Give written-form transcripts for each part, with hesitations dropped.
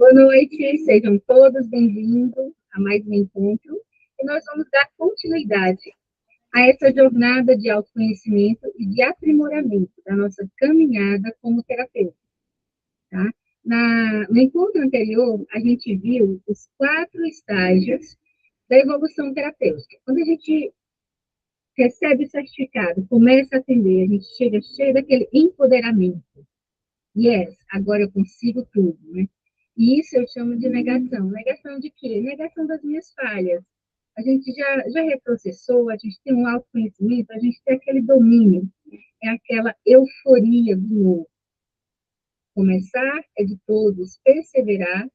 Boa noite, sejam todos bem-vindos a mais um encontro. E nós vamos dar continuidade a essa jornada de autoconhecimento e de aprimoramento da nossa caminhada como terapeuta. Tá? No encontro anterior, a gente viu os 4 estágios da evolução terapêutica. Quando a gente recebe o certificado, começa a atender, a gente chega cheio daquele empoderamento. Yes, agora eu consigo tudo, né? E isso eu chamo de negação. Negação de quê? Negação das minhas falhas. A gente já reprocessou, a gente tem um autoconhecimento, a gente tem aquele domínio, é aquela euforia do novo. Começar é de todos, perseverar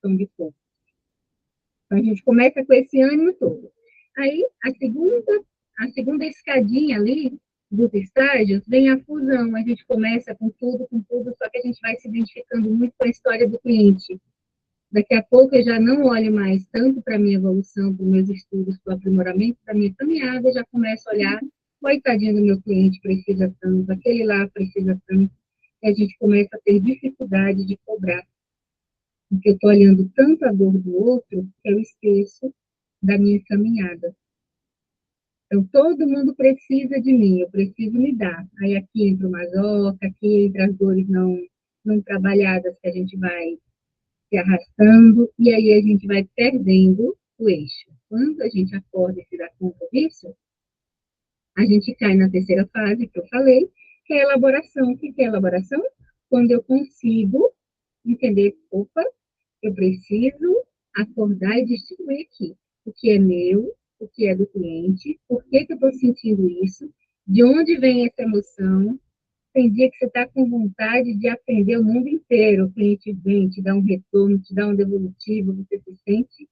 são de poucos. Então, a gente começa com esse ânimo todo. Aí, a segunda escadinha ali dos estágios vem a fusão. A gente começa com tudo, só que a gente vai se identificando muito com a história do cliente. Daqui a pouco eu já não olho mais tanto para a minha evolução, para os meus estudos, para o aprimoramento da minha caminhada, já começo a olhar, coitadinho do meu cliente, precisa tanto, aquele lá precisa tanto, e a gente começa a ter dificuldade de cobrar, porque eu estou olhando tanto a dor do outro, que eu esqueço da minha caminhada. Então, todo mundo precisa de mim, eu preciso me dar. Aí aqui entra o masoca, aqui entra as dores não trabalhadas que a gente vai se arrastando, e aí a gente vai perdendo o eixo. Quando a gente acorda e se dá conta disso, a gente cai na terceira fase que eu falei, que é a elaboração. O que é a elaboração? Quando eu consigo entender, opa, eu preciso acordar e distinguir aqui o que é meu, o que é do cliente, por que eu estou sentindo isso, de onde vem essa emoção. Tem dia que você está com vontade de aprender o mundo inteiro, o cliente vem, te dá um retorno, te dá um devolutivo, você se sente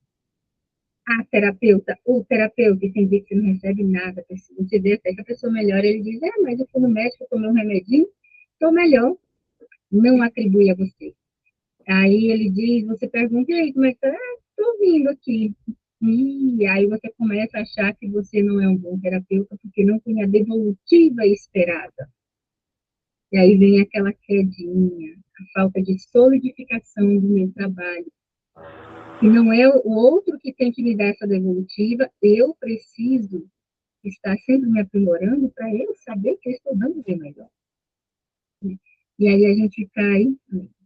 a terapeuta, ou terapeuta, e tem dia que você não recebe nada, você vê até que a pessoa melhora, ele diz, mas eu fui no médico, eu tomei um remedinho, estou melhor, não atribui a você. Aí ele diz, você pergunta, e aí, como é que tá? Estou vindo aqui. E aí você começa a achar que você não é um bom terapeuta, porque não tem a devolutiva esperada. E aí vem aquela quedinha, a falta de solidificação do meu trabalho. E não é o outro que tem que me dar essa devolutiva, eu preciso estar sempre me aprimorando para eu saber que eu estou dando bem melhor. E aí a gente cai,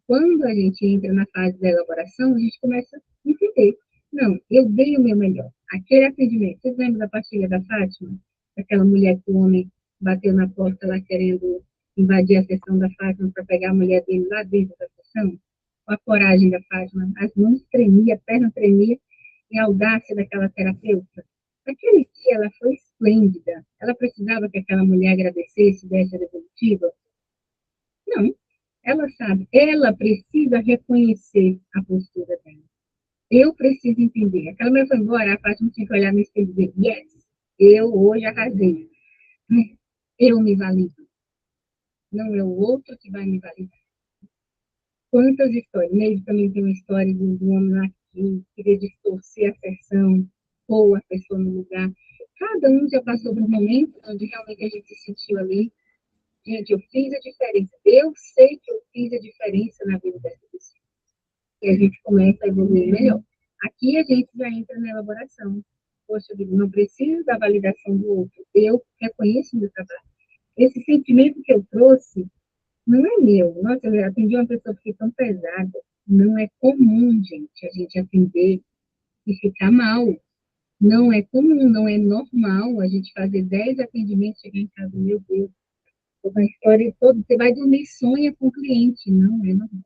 quando a gente entra na fase da elaboração, a gente começa a entender. Não, eu dei o meu melhor. Aquele atendimento, vocês lembram da pastilha da Fátima? Aquela mulher que o homem bateu na porta lá querendo invadir a sessão da Fátima para pegar a mulher dele lá dentro da sessão? Com a coragem da Fátima, as mãos tremiam, a perna tremia, e a audácia daquela terapeuta. Naquele dia ela foi esplêndida. Ela precisava que aquela mulher agradecesse, desse a devolutiva? Não, ela sabe, ela precisa reconhecer a postura dela. Eu preciso entender. Aquela mulher foi embora, a Fátima tinha que olhar no espelho e dizer, yes, eu hoje arrasei. Eu me valido. Não é o outro que vai me validar. Quantas histórias? Nele também tem uma história de um homem lá que queria distorcer a sessão, pôr a pessoa no lugar. Cada um já passou por um momento onde realmente a gente se sentiu ali. Gente, eu fiz a diferença. Eu sei que eu fiz a diferença na vida dessa pessoa. E a gente começa a evoluir melhor. Aqui a gente já entra na elaboração. Poxa, eu não preciso da validação do outro. Eu reconheço o meu trabalho. Esse sentimento que eu trouxe não é meu. Nossa, eu atendi uma pessoa que fica tão pesada. Não é comum, gente, a gente atender e ficar mal. Não é comum, não é normal a gente fazer 10 atendimentos e chegar em casa, meu Deus, uma história toda, você vai dormir e sonha com o cliente. Não é normal.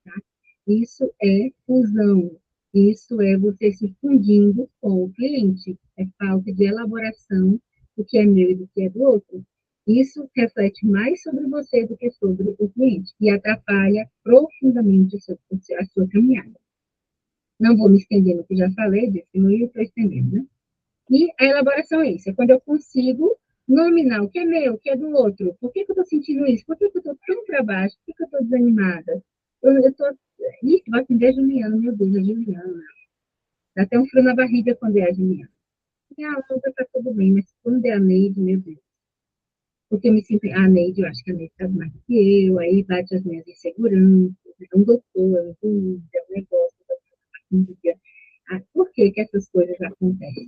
Tá? Isso é fusão. Isso é você se fundindo com o cliente. É falta de elaboração do que é meu e do que é do outro. Isso reflete mais sobre você do que sobre o cliente e atrapalha profundamente a sua caminhada. Não vou me estender no que já falei, disse, não estou estendendo, né? E a elaboração é isso, é quando eu consigo nominar o que é meu, o que é do outro. Por que eu estou sentindo isso? Por que eu estou tão para baixo? Por que eu estou desanimada? Eu estou... Ih, vai atender a Juliana, meu Deus, a Juliana. Dá até um frio na barriga quando é a Juliana. E a outra está tudo bem, mas quando é a Neide, meu Deus. Porque eu me sinto... A Neide, eu acho que a Neide sabe mais que eu, aí bate as minhas inseguranças, é um doutor, é um dúvida. filha. Por que que essas coisas acontecem?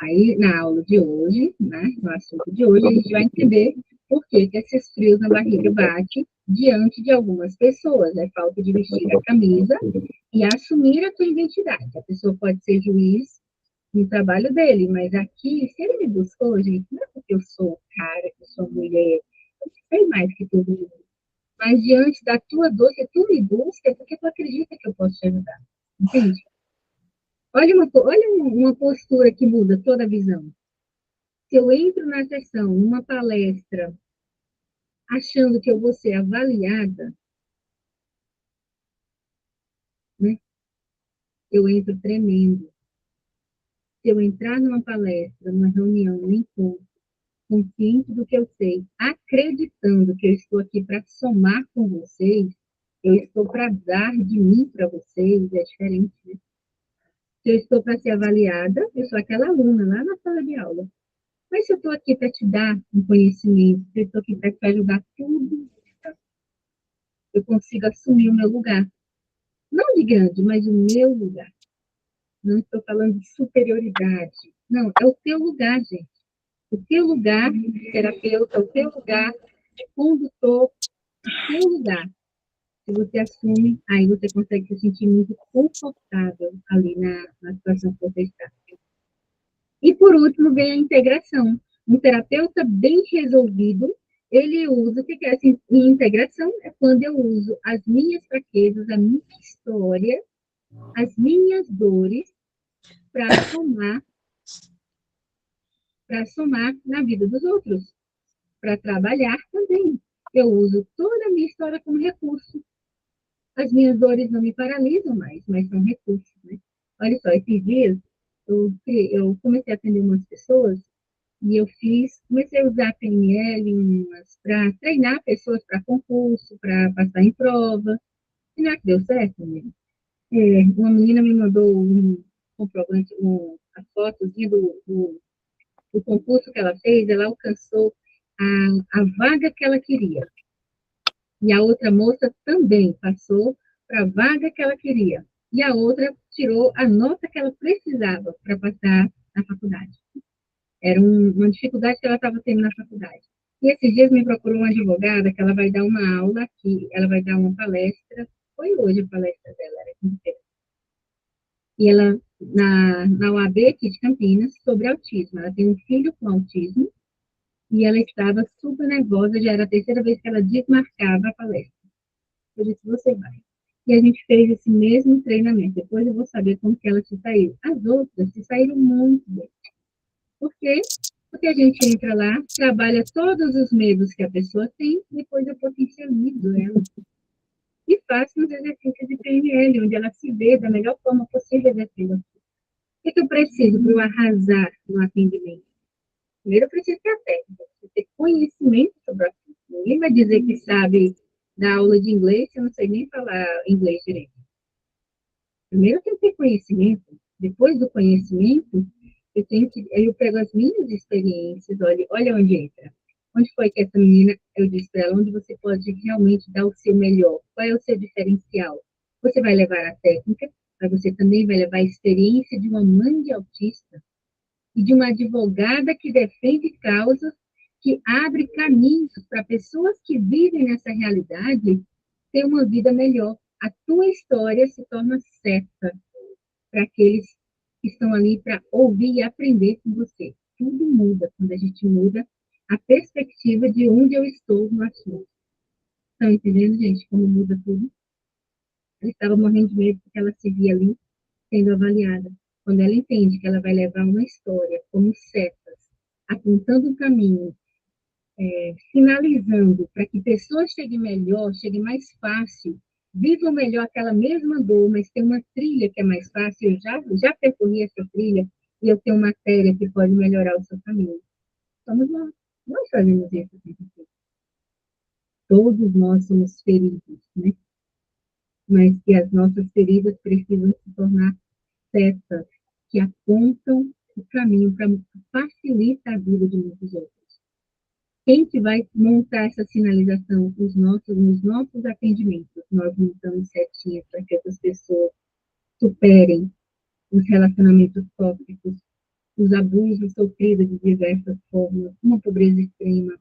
Aí, na aula de hoje, né, no assunto de hoje, a gente vai entender por que que esses frios na barriga batem diante de algumas pessoas. É falta de vestir a camisa e assumir a sua identidade. A pessoa pode ser juiz no trabalho dele, mas aqui, se ele me buscou, gente, não é porque eu sou cara, que eu sou mulher, eu sei mais que todo mundo. Mas diante da tua dor, se tu me busca, é porque tu acredita que eu posso te ajudar. Entende? Olha uma postura que muda toda a visão. Se eu entro na sessão, numa palestra, achando que eu vou ser avaliada, né, eu entro tremendo. Se eu entrar numa palestra, numa reunião, num encontro, consciente do que eu sei, acreditando que eu estou aqui para somar com vocês, eu estou para dar de mim para vocês, é diferente, né? Se eu estou para ser avaliada, eu sou aquela aluna lá na sala de aula. Mas se eu estou aqui para te dar um conhecimento, se eu estou aqui para te ajudar tudo, eu consigo assumir o meu lugar. Não de grande, mas o meu lugar. Não estou falando de superioridade. Não, é o teu lugar, gente. O teu lugar de terapeuta, o teu lugar de condutor, o teu lugar. Se você assume, aí você consegue se sentir muito confortável ali na situação que você está. E, por último, vem a integração. Um terapeuta bem resolvido, ele usa, o que é assim, integração? É quando eu uso as minhas fraquezas, a minha história, as minhas dores, para somar na vida dos outros, para trabalhar também. Eu uso toda a minha história como recurso. As minhas dores não me paralisam mais, mas são recursos, né? Olha só, esses dias eu comecei a atender umas pessoas e comecei a usar PNL para treinar pessoas para concurso, para passar em prova. E não é que deu certo, né? Uma menina me mandou um comprovante, a fotozinha do concurso que ela fez, ela alcançou a vaga que ela queria. E a outra moça também passou para a vaga que ela queria. E a outra tirou a nota que ela precisava para passar na faculdade. Era uma dificuldade que ela estava tendo na faculdade. E esses dias me procurou uma advogada que ela vai dar uma aula aqui, ela vai dar uma palestra. Foi hoje a palestra dela, era quinta-feira. E ela, na UAB aqui de Campinas, sobre autismo. Ela tem um filho com autismo e ela estava super nervosa, já era a terceira vez que ela desmarcava a palestra. Eu disse, você vai. E a gente fez esse mesmo treinamento. Depois eu vou saber como que ela se saiu. As outras se saíram muito bem. Por quê? Porque a gente entra lá, trabalha todos os medos que a pessoa tem, depois eu potencializo ela. E faço uns exercícios de PNL, onde ela se vê da melhor forma possível daquilo. O que eu preciso para eu arrasar no atendimento? Primeiro, eu preciso ter a técnica, ter conhecimento sobre aquilo. Ninguém vai dizer que sabe dar aula de inglês se eu não sei nem falar inglês direito. Primeiro, eu tenho que ter conhecimento. Depois do conhecimento, eu pego as minhas experiências, olha onde entra. Onde foi que essa menina, eu disse para ela, onde você pode realmente dar o seu melhor? Qual é o seu diferencial? Você vai levar a técnica, mas você também vai levar a experiência de uma mãe de autista e de uma advogada que defende causas, que abre caminhos para pessoas que vivem nessa realidade ter uma vida melhor. A tua história se torna certa para aqueles que estão ali para ouvir e aprender com você. Tudo muda quando a gente muda a perspectiva de onde eu estou no assunto. Estão entendendo, gente, como muda tudo? Ela estava morrendo de medo porque ela se via ali sendo avaliada. Quando ela entende que ela vai levar uma história como setas, apontando um caminho, sinalizando para que pessoas cheguem melhor, cheguem mais fácil, vivam melhor aquela mesma dor, mas tem uma trilha que é mais fácil, eu já percorri essa trilha e eu tenho matéria que pode melhorar o seu caminho. Vamos lá, nós fazemos isso. Todos nós somos feridos, né? Mas que as nossas feridas precisam se tornar setas que apontam o caminho para facilitar a vida de muitos outros. Quem que vai montar essa sinalização nos nossos atendimentos? Nós montamos setinhas para que essas pessoas superem os relacionamentos tóxicos, os abusos sofridos de diversas formas, uma pobreza extrema.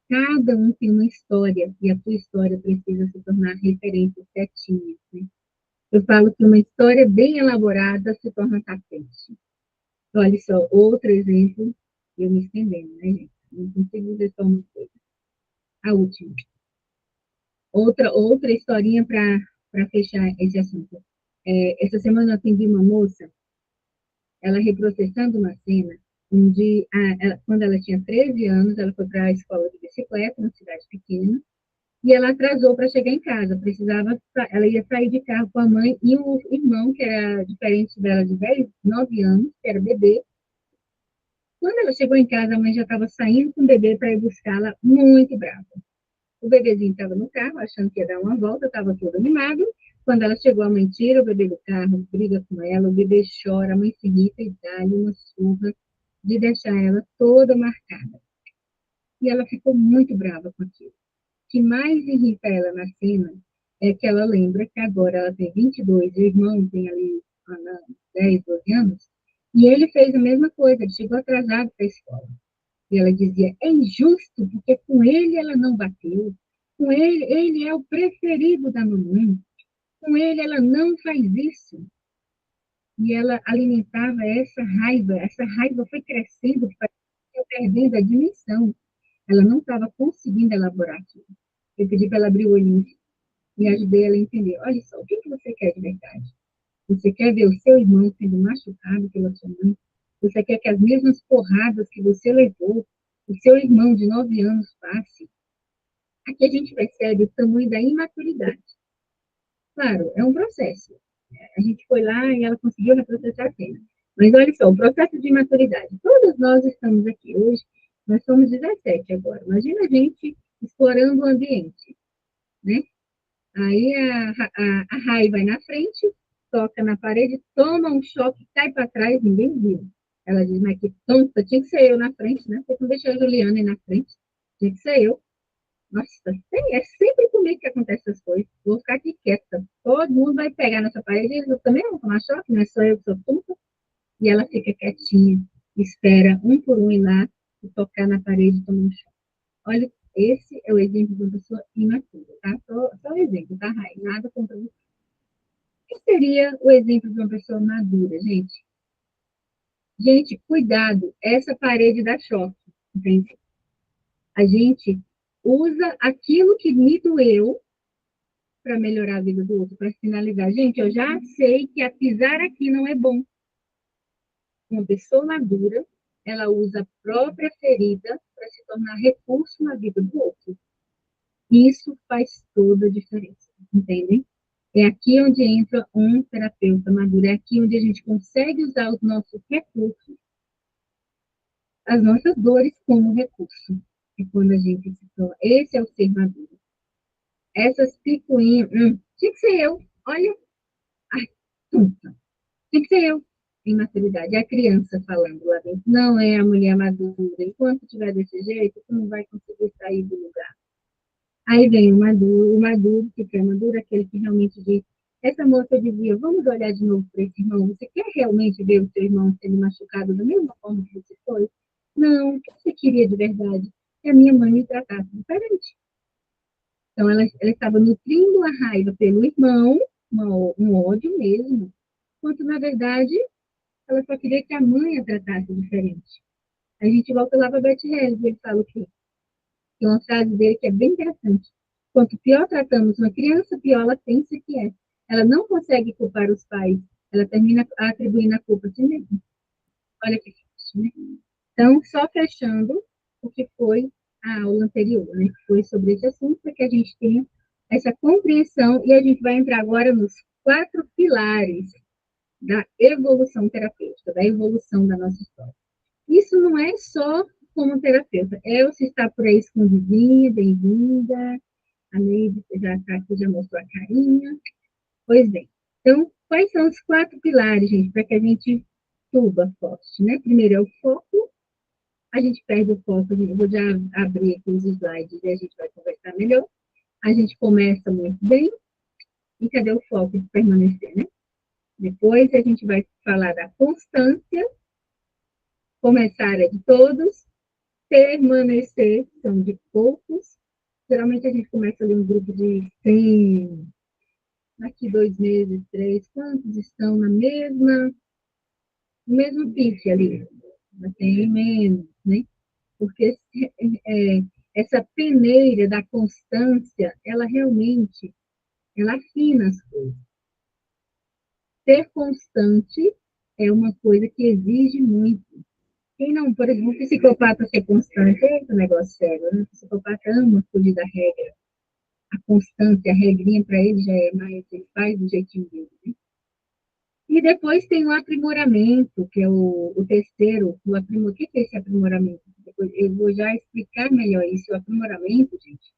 Cada um tem uma história, e a sua história precisa se tornar referências certinhas, né? Eu falo que uma história bem elaborada se torna tapete. Olha só, outro exemplo, eu me estendendo, né, gente? Não consigo dizer só uma coisa. A última. Outra historinha para fechar esse assunto. Essa semana eu atendi uma moça, ela reprocessando uma cena, onde, quando ela tinha 13 anos, ela foi para a escola de bicicleta, numa cidade pequena, e ela atrasou para chegar em casa, ela ia sair de carro com a mãe e o irmão, que era diferente dela de 10, 9 anos, que era bebê. Quando ela chegou em casa, a mãe já estava saindo com o bebê para ir buscá-la, muito brava. O bebezinho estava no carro, achando que ia dar uma volta, estava todo animado. Quando ela chegou, a mãe tira o bebê do carro, briga com ela, o bebê chora, a mãe se irrita e dá-lhe uma surra de deixar ela toda marcada. E ela ficou muito brava com aquilo. O que mais irrita ela na cena é que ela lembra que agora ela tem 22, e o irmão tem ali 10, 12 anos, e ele fez a mesma coisa, ele chegou atrasado para a escola. E ela dizia, é injusto, porque com ele ela não bateu, com ele é o preferido da mamãe, com ele ela não faz isso. E ela alimentava essa raiva foi crescendo, foi perdendo a dimensão. Ela não estava conseguindo elaborar aquilo. Eu pedi para ela abrir o olhinho e ajudei ela a entender. Olha só, o que você quer de verdade? Você quer ver o seu irmão sendo machucado pela sua mãe? Você quer que as mesmas porradas que você levou, o seu irmão de 9 anos passe? Aqui a gente percebe o tamanho da imaturidade. Claro, é um processo. A gente foi lá e ela conseguiu reprocessar a cena. Mas olha só, o processo de imaturidade. Todos nós estamos aqui hoje, nós somos 17 agora. Imagina a gente explorando o ambiente, né? Aí a raiva vai na frente, toca na parede, toma um choque, cai para trás, ninguém viu. Ela diz, mas que tonta, tinha que ser eu na frente, né? Porque não deixou a Juliana ir na frente, tinha que ser eu. Nossa, é sempre comigo que acontece essas coisas. Vou ficar aqui quieta. Todo mundo vai pegar nessa parede, eu também vou tomar choque, não é só eu que sou tonta. E ela fica quietinha, espera um por um ir lá e tocar na parede e tomar um choque. Olha, esse é o exemplo de uma pessoa imatura, tá? Só um exemplo, tá, Rai? Nada contra você. O que seria o exemplo de uma pessoa madura, gente? Gente, cuidado, essa parede dá choque, entende? A gente usa aquilo que me doeu para melhorar a vida do outro, para finalizar. Gente, eu já sei que a pisar aqui não é bom. Uma pessoa madura, ela usa a própria ferida para se tornar recurso na vida do outro. Isso faz toda a diferença, entendem? É aqui onde entra um terapeuta maduro, é aqui onde a gente consegue usar os nossos recursos, as nossas dores como recurso. É quando a gente se torna. Esse é o ser maduro. Essas picuinhas, tinha que ser eu. Olha, ai, puta, tinha que ser eu. Imaturidade. É a criança falando lá dentro. Não é a mulher madura. Enquanto estiver desse jeito, tu não vai conseguir sair do lugar. Aí vem o maduro, que é maduro, aquele que realmente diz, essa moça dizia, vamos olhar de novo para esse irmão, você quer realmente ver o seu irmão sendo machucado da mesma forma que você foi? Não, o que você queria de verdade? Que a minha mãe me tratasse diferente. Então, ela estava nutrindo a raiva pelo irmão, um ódio mesmo, quando, na verdade, ela só queria que a mãe a tratasse diferente. A gente volta lá para Beth Hellinger, ele fala o quê? Tem uma frase dele que é bem interessante. Quanto pior tratamos uma criança, pior ela pensa que é. Ela não consegue culpar os pais, ela termina atribuindo a culpa a si mesma. Olha que triste, né? Então, só fechando o que foi a aula anterior, né? Que foi sobre esse assunto, para que a gente tenha essa compreensão, e a gente vai entrar agora nos 4 pilares da evolução terapêutica, da evolução da nossa história. Isso não é só como terapeuta. Elsa está por aí escondidinha, bem-vinda. A Neide já está aqui, já mostrou a carinha. Pois bem. Então, quais são os 4 pilares, gente, para que a gente suba forte, né? Primeiro é o foco. A gente perde o foco, eu vou já abrir aqui os slides e a gente vai conversar melhor. A gente começa muito bem. E cadê o foco de permanecer, né? Depois a gente vai falar da constância, começar é de todos, permanecer são de poucos. Geralmente a gente começa ali um grupo de 100, daqui 2 meses, 3, quantos estão no mesmo pique ali? Tem menos, né? Porque é, essa peneira da constância, ela realmente, ela afina as coisas. Ser constante é uma coisa que exige muito. Quem não, por exemplo, um psicopata ser constante, é um negócio sério, né? O psicopata ama fugir da regra. A constância, a regrinha para ele já é mais, ele faz do jeitinho dele. Né? E depois tem o aprimoramento, que é o terceiro, o que é esse aprimoramento? Depois eu vou já explicar melhor isso. O aprimoramento, gente,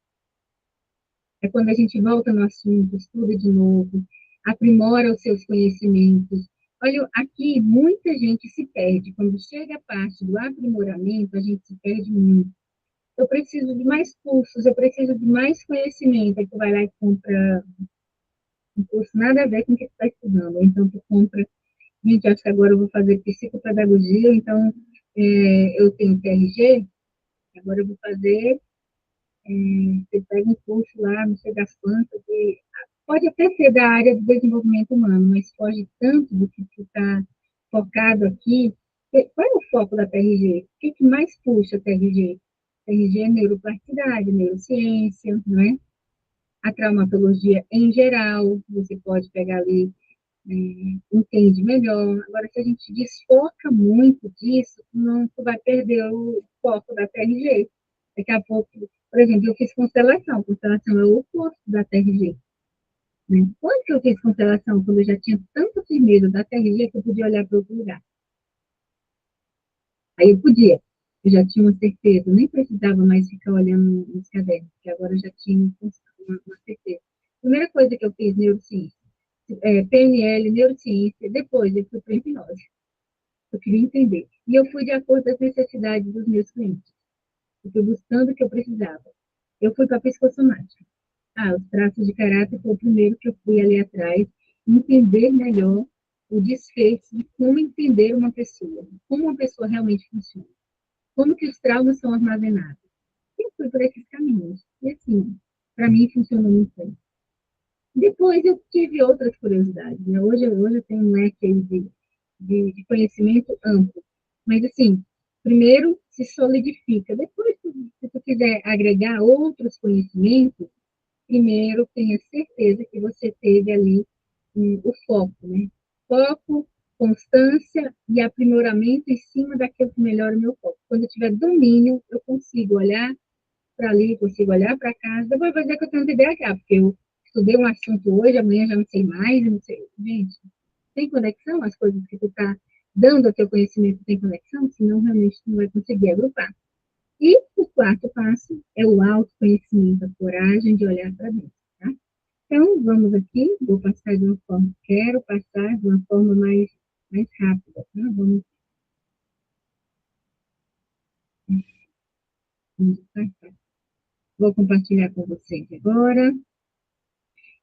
é quando a gente volta no assunto, estuda de novo, aprimora os seus conhecimentos. Olha, aqui muita gente se perde. Quando chega a parte do aprimoramento, a gente se perde muito. Eu preciso de mais cursos, eu preciso de mais conhecimento. Aí tu vai lá e compra um curso nada a ver com o que tu está estudando. Então, tu compra, gente, acho que agora eu vou fazer psicopedagogia, então eu tenho PRG, agora eu vou fazer, você pega um curso lá, não sei das quantas, e pode até ser da área do desenvolvimento humano, mas foge tanto do que tu está focado aqui. Qual é o foco da PRG? O que mais puxa a PRG? PRG é neuroplasticidade, neurociência, não é? A traumatologia em geral, você pode pegar ali, entende melhor. Agora, se a gente desfoca muito disso, não, tu vai perder o foco da TRG. Daqui a pouco, por exemplo, eu fiz constelação é o oposto da TRG. Né? Quando que eu fiz constelação? Quando eu já tinha tanta firmeza da TRG que eu podia olhar para outro lugar. Aí eu podia, eu já tinha uma certeza, nem precisava mais ficar olhando nos cadernos, porque agora eu já tinha uma certeza. Primeira coisa que eu fiz, neurociência, PNL, neurociência, depois eu fui para hipnose. Eu queria entender. E eu fui de acordo com as necessidades dos meus clientes. Eu fui buscando o que eu precisava. Eu fui para a psicossomática. Os traços de caráter foi o primeiro que eu fui ali atrás, entender melhor o desfecho de como entender uma pessoa, como uma pessoa realmente funciona, como que os traumas são armazenados. E eu fui por esses caminhos. E assim, para mim funcionou muito bem. Depois eu tive outras curiosidades. Né? Hoje eu tenho um leque de conhecimento amplo. Mas, assim, primeiro se solidifica. Depois, se tu quiser agregar outros conhecimentos, primeiro tenha certeza que você teve ali o foco, né? Foco, constância e aprimoramento em cima daquilo que melhora o meu foco. Quando eu tiver domínio, eu consigo olhar para ali, consigo olhar para cá. Depois vai dizer que eu tenho TDAH, porque eu estudei um assunto hoje, amanhã já não sei mais, não sei. Gente, tem conexão? As coisas que tu está dando ao teu conhecimento tem conexão? Senão, realmente, tu não vai conseguir agrupar. E o quarto passo é o autoconhecimento, a coragem de olhar para dentro, tá? Então, vamos aqui, vou passar de uma forma, quero passar de uma forma mais rápida, tá? Vamos passar. Vou compartilhar com vocês agora.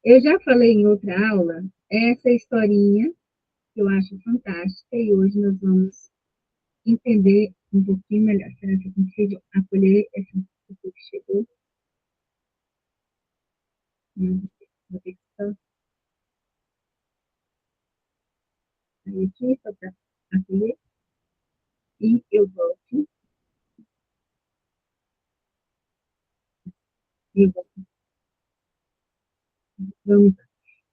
Eu já falei em outra aula essa historinha que eu acho fantástica e hoje nós vamos entender um pouquinho melhor. Será que eu consigo acolher essa pessoa que chegou? Vou ter que só sair aqui só para acolher e eu volto. E vamos.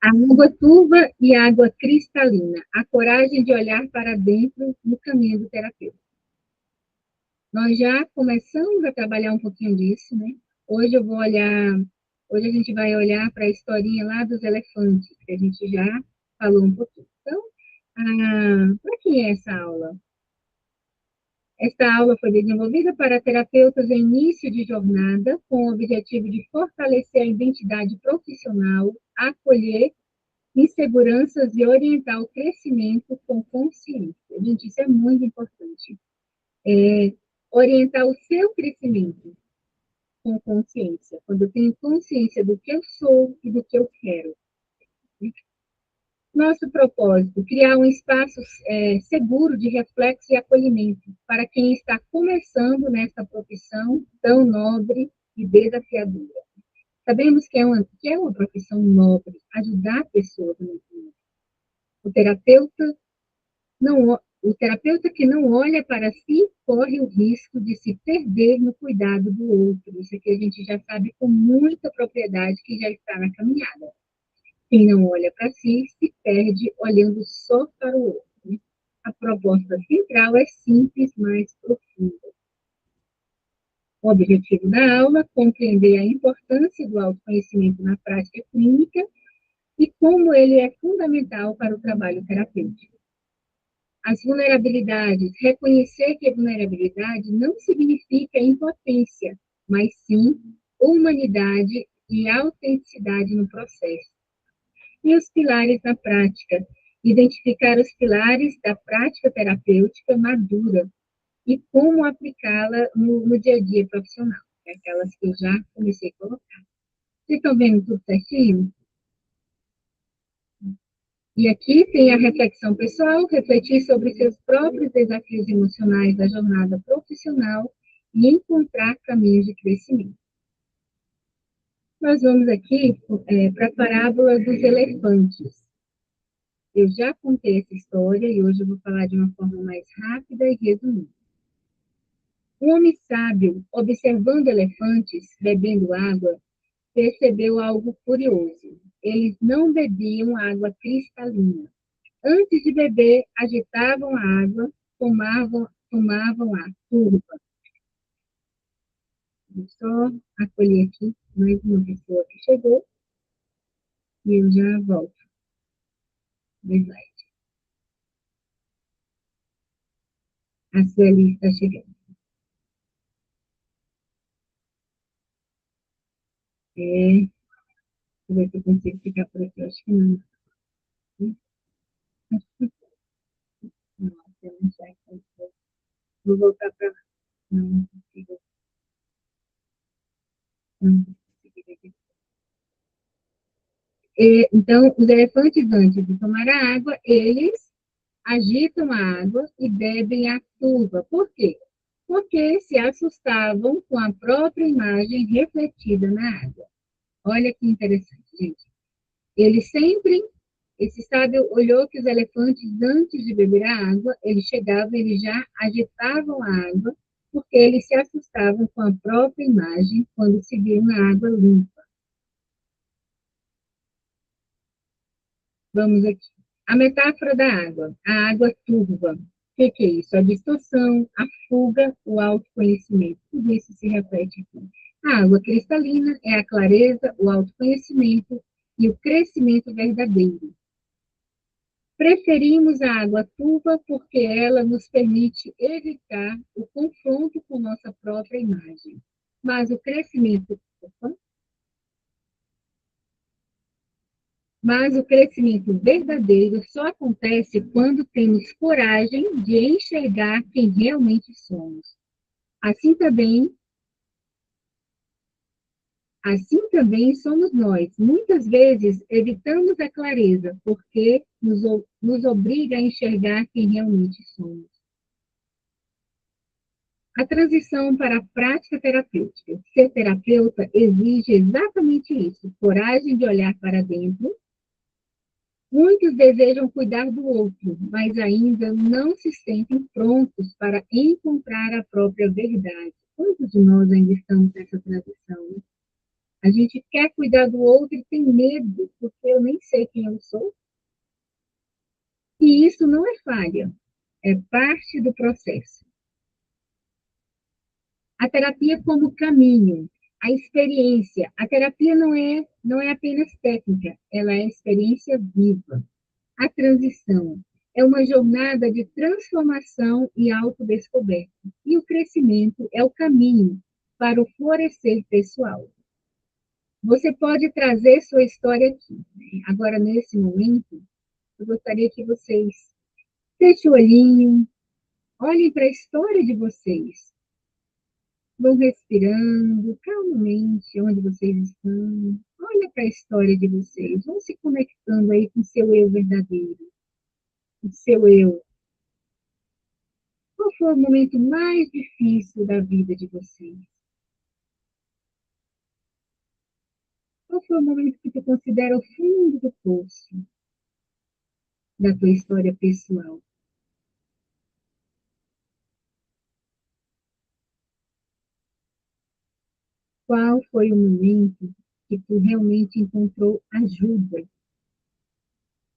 A água turva e a água cristalina. A coragem de olhar para dentro no caminho do terapeuta. Nós já começamos a trabalhar um pouquinho disso, né? Hoje eu vou olhar, hoje a gente vai olhar para a historinha lá dos elefantes, que a gente já falou um pouquinho. Então, para quem é essa aula? Esta aula foi desenvolvida para terapeutas em início de jornada, com o objetivo de fortalecer a identidade profissional, acolher inseguranças e orientar o crescimento com consciência. Gente, isso é muito importante. Orientar o seu crescimento com consciência, quando eu tenho consciência do que eu sou e do que eu quero. Nosso propósito, criar um espaço seguro de reflexo e acolhimento para quem está começando nessa profissão tão nobre e desafiadora. Sabemos que é uma profissão nobre, ajudar pessoas no mundo. O terapeuta o terapeuta que não olha para si corre o risco de se perder no cuidado do outro. Isso aqui a gente já sabe com muita propriedade que já está na caminhada. Quem não olha para si se perde olhando só para o outro. A proposta central é simples, mas profunda. O objetivo da aula é compreender a importância do autoconhecimento na prática clínica e como ele é fundamental para o trabalho terapêutico. As vulnerabilidades, reconhecer que a vulnerabilidade não significa impotência, mas sim humanidade e autenticidade no processo. E os pilares da prática, identificar os pilares da prática terapêutica madura e como aplicá-la no dia a dia profissional, é aquelas que eu já comecei a colocar. Vocês estão vendo tudo certinho? E aqui tem a reflexão pessoal, refletir sobre seus próprios desafios emocionais da jornada profissional e encontrar caminhos de crescimento. Nós vamos aqui para a parábola dos elefantes. Eu já contei essa história e hoje eu vou falar de uma forma mais rápida e resumida. Um homem sábio, observando elefantes bebendo água, percebeu algo curioso. Eles não bebiam água cristalina. Antes de beber, agitavam a água, tomavam a turba. Vou só acolher aqui mais uma pessoa que chegou e eu já volto. Slide. A Sueli está chegando. Deixa eu ver se eu consigo ficar por aqui. Acho que não. Não, vou voltar para lá. Não consigo. Não consigo. Então, os elefantes, antes de tomar a água, eles agitam a água e bebem a turva. Por quê? Porque se assustavam com a própria imagem refletida na água. Olha que interessante, gente. Ele sempre, esse sábio olhou que os elefantes, antes de beber a água, eles chegavam, eles já agitavam a água, porque eles se assustavam com a própria imagem quando se viam na água limpa. Vamos aqui. A metáfora da água, a água turva. O que é isso? A distorção, a fuga, o autoconhecimento. Tudo isso se repete aqui. A água cristalina é a clareza, o autoconhecimento e o crescimento verdadeiro. Preferimos a água turva porque ela nos permite evitar o confronto com nossa própria imagem. Mas o crescimento. Mas o crescimento verdadeiro só acontece quando temos coragem de enxergar quem realmente somos. Assim também, assim também somos nós. Muitas vezes evitamos a clareza porque nos obriga a enxergar quem realmente somos. A transição para a prática terapêutica. Ser terapeuta exige exatamente isso: coragem de olhar para dentro. Muitos desejam cuidar do outro, mas ainda não se sentem prontos para encontrar a própria verdade. Quantos de nós ainda estamos nessa transição? Né? A gente quer cuidar do outro e tem medo, porque eu nem sei quem eu sou. E isso não é falha, é parte do processo. A terapia como caminho, a experiência. A terapia não é apenas técnica, ela é experiência viva. A transição é uma jornada de transformação e autodescoberta. E o crescimento é o caminho para o florescer pessoal. Você pode trazer sua história aqui. Né? Agora, nesse momento, eu gostaria que vocês fechem o olhinho, olhem para a história de vocês. Vão respirando calmamente onde vocês estão. olha para a história de vocês, vão se conectando aí com o seu eu verdadeiro, com o seu eu. Qual foi o momento mais difícil da vida de vocês? Qual foi o momento que tu considera o fundo do poço da tua história pessoal? Qual foi o momento que tu realmente encontrou ajuda?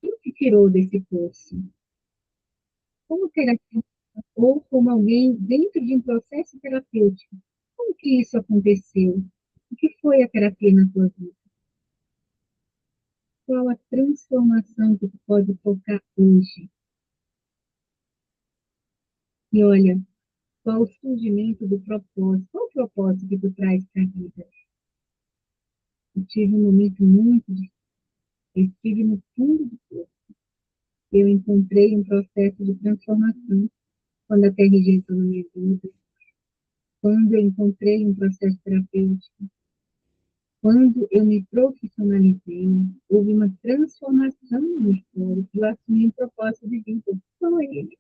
Quem te tirou desse poço? Como terapeuta ou como alguém dentro de um processo terapêutico? Como que isso aconteceu? O que foi a terapia na tua vida? Qual a transformação que tu pode focar hoje? E olha, qual o surgimento do propósito? Qual o propósito que tu traz para a vida? Eu tive um momento muito difícil. Eu estive no fundo do poço. Eu encontrei um processo de transformação quando a TRG entrou na minha vida, quando eu encontrei um processo terapêutico, quando eu me profissionalizei, houve uma transformação na minha história, eu assumi um propósito de vida. Qual é ele?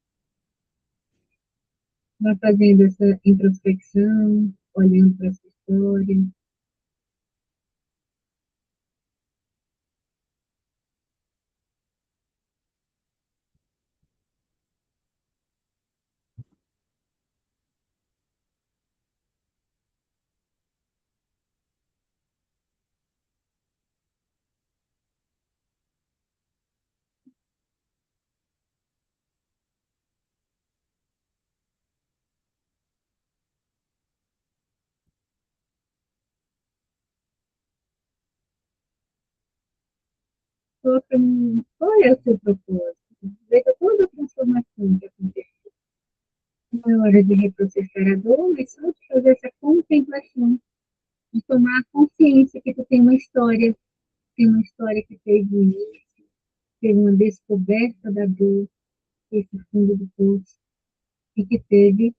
Vai fazendo essa introspecção, olhando para essa história. Qual é o seu propósito? Veja toda a transformação que aconteceu. Não é hora de reprocessar a dor, mas só de fazer essa contemplação, de tomar consciência que tu tem uma história que teve início, teve uma descoberta da dor, esse fundo do poço, e que teve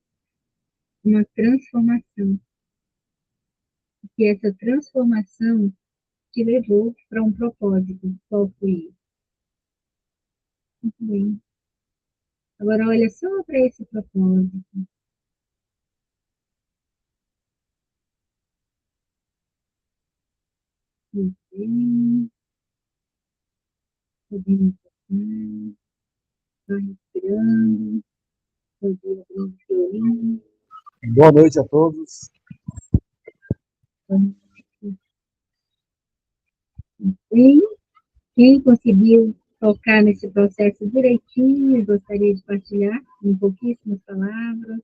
uma transformação, que essa transformação te levou para um propósito. Qual foi isso? Muito bem. Agora, olha só para esse propósito. Muito bem. Podemos tocar, vai respirando, pode abrir o violino. Boa noite a todos. Bem, quem conseguiu tocar nesse processo direitinho, gostaria de partilhar em pouquíssimas palavras.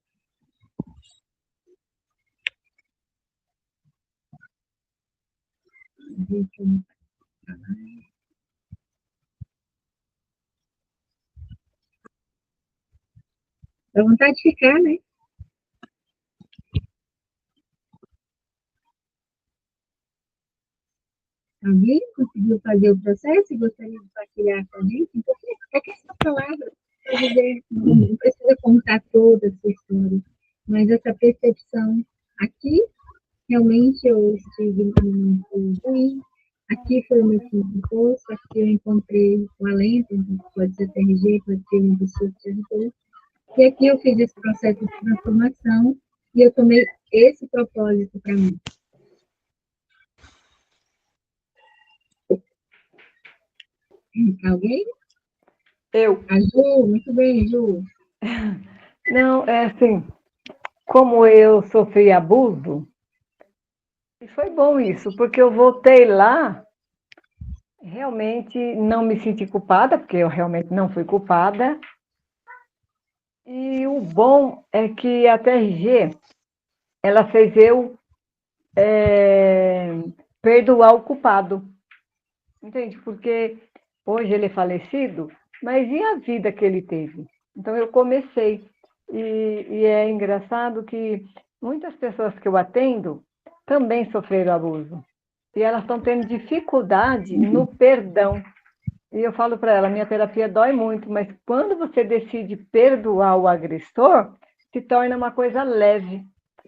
Dá vontade de ficar, né? Alguém conseguiu fazer o processo e gostaria de partilhar com a gente? Então, pouquíssimas palavras para dizer, não precisa contar toda a sua história, mas essa percepção aqui, realmente eu estive num momento ruim, aqui foi o meu fundo do poço, aqui eu encontrei o alento, pode ser TRG, pode ser uma pessoa que te ajudou, e aqui eu fiz esse processo de transformação e eu tomei esse propósito para mim. Alguém? Eu. A Ju, muito bem, Ju. Não, é assim, como eu sofri abuso, e foi bom isso, porque eu voltei lá, realmente não me senti culpada, porque eu realmente não fui culpada. E o bom é que a TRG, ela fez eu perdoar o culpado. Entende? Porque hoje ele é falecido, mas e a vida que ele teve? Então eu comecei. E é engraçado que muitas pessoas que eu atendo também sofreram abuso. E elas estão tendo dificuldade no perdão. E eu falo para ela, minha terapia dói muito, mas quando você decide perdoar o agressor, se torna uma coisa leve.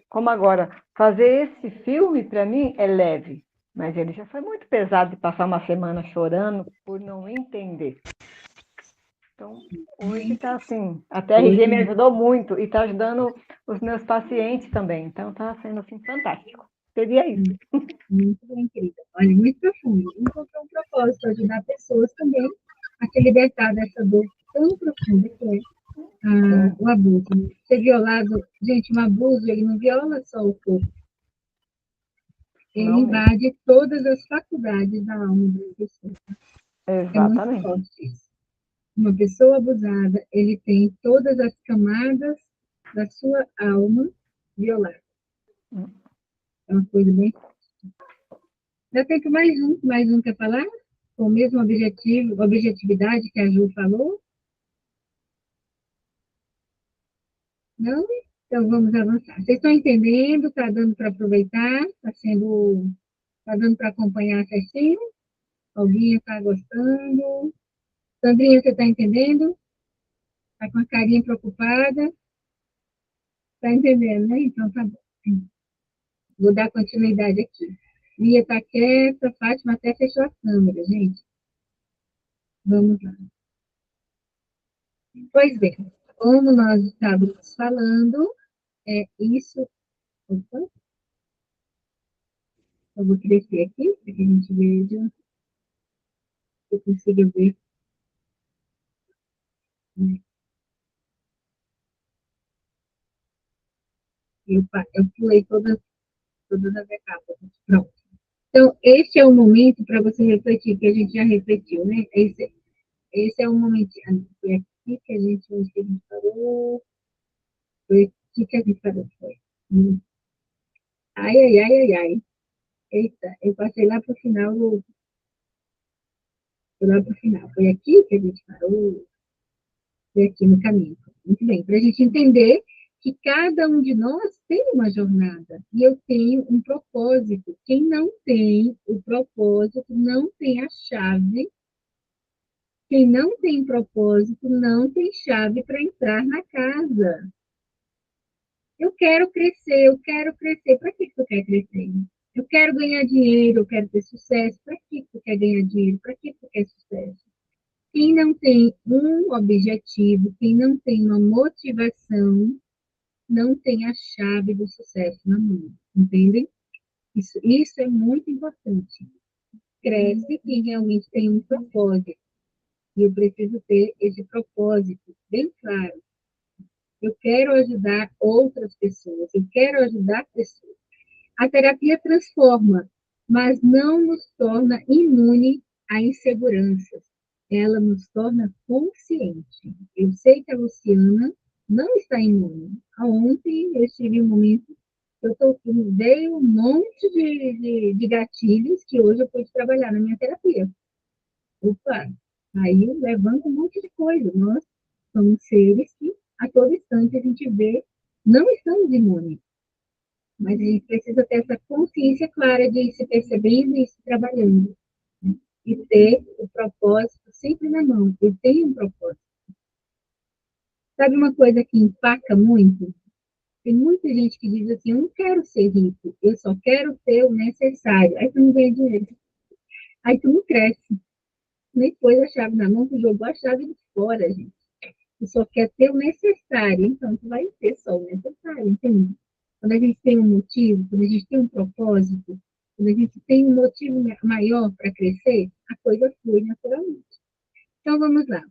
Como agora, fazer esse filme para mim é leve. Mas ele já foi muito pesado de passar uma semana chorando por não entender. Então, hoje está assim, a TRG me ajudou muito e está ajudando os meus pacientes também. Então, está sendo assim, fantástico. Seria isso. Muito bem, querida. Olha, muito profundo. Encontrou um propósito, ajudar pessoas também a se libertar dessa dor tão profunda que é o abuso. Ser violado, gente, um abuso, ele não viola só o corpo, ele Não mesmo. invade todas as faculdades da alma da pessoa. É muito Exatamente. forte isso. Uma pessoa abusada, ele tem todas as camadas da sua alma violadas. É uma coisa bem forte. Já tem que mais um quer falar? Com o mesmo objetivo, objetividade que a Ju falou? Não? Então vamos avançar. Vocês estão entendendo? Está dando para aproveitar? Tá dando para acompanhar certinho? Alguém está gostando? Sandrinha, você está entendendo? Está com a carinha preocupada? Está entendendo, né? Então tá bom. Vou dar continuidade aqui. Lia está quieta, Fátima até fechou a câmera, gente. Vamos lá. Pois bem, como nós estávamos falando, isso. Opa, eu vou crescer aqui, para que a gente veja. Eu consiga ver. Eu pulei todas as etapas. Pronto. Então, este é o momento para você refletir, que a gente já refletiu, né? Esse é o momento. Foi aqui que a gente parou. Foi aqui que a gente parou. Foi. Ai, ai, ai, ai, ai. Eita, eu passei lá para o final Foi lá para o final. Foi aqui que a gente parou. Foi aqui no caminho. Muito bem. Para a gente entender que cada um de nós tem uma jornada. E eu tenho um propósito. Quem não tem o propósito não tem a chave. Quem não tem propósito não tem chave para entrar na casa. Eu quero crescer, eu quero crescer. Para que tu quer crescer? Eu quero ganhar dinheiro, eu quero ter sucesso. Para que tu quer ganhar dinheiro? Para que tu quer sucesso? Quem não tem um objetivo, quem não tem uma motivação, não tem a chave do sucesso na mão. Entendem? Isso é muito importante. Cresce quem realmente tem um propósito. E eu preciso ter esse propósito bem claro. Eu quero ajudar outras pessoas, eu quero ajudar pessoas. A terapia transforma, mas não nos torna imune a inseguranças. Ela nos torna consciente. Eu sei que a Luciana não está imune. Ontem eu tive um momento que me veio um monte de gatilhos que hoje eu pude trabalhar na minha terapia. Opa, aí eu levanto um monte de coisa. Nós somos seres que a todo instante a gente vê, não estamos imunes, mas a gente precisa ter essa consciência clara de ir se percebendo e se trabalhando, né? E ter o propósito sempre na mão. Eu tenho um propósito. Sabe uma coisa que empaca muito? Tem muita gente que diz assim, eu não quero ser rico, eu só quero ter o necessário. Aí tu não ganha dinheiro. Aí tu não cresce. Nem pôs a chave na mão, tu jogou a chave de fora, gente. Tu só quer ter o necessário, então tu vai ter só o necessário, entende? Quando a gente tem um motivo, quando a gente tem um propósito, quando a gente tem um motivo maior para crescer, a coisa flui naturalmente. Então vamos lá.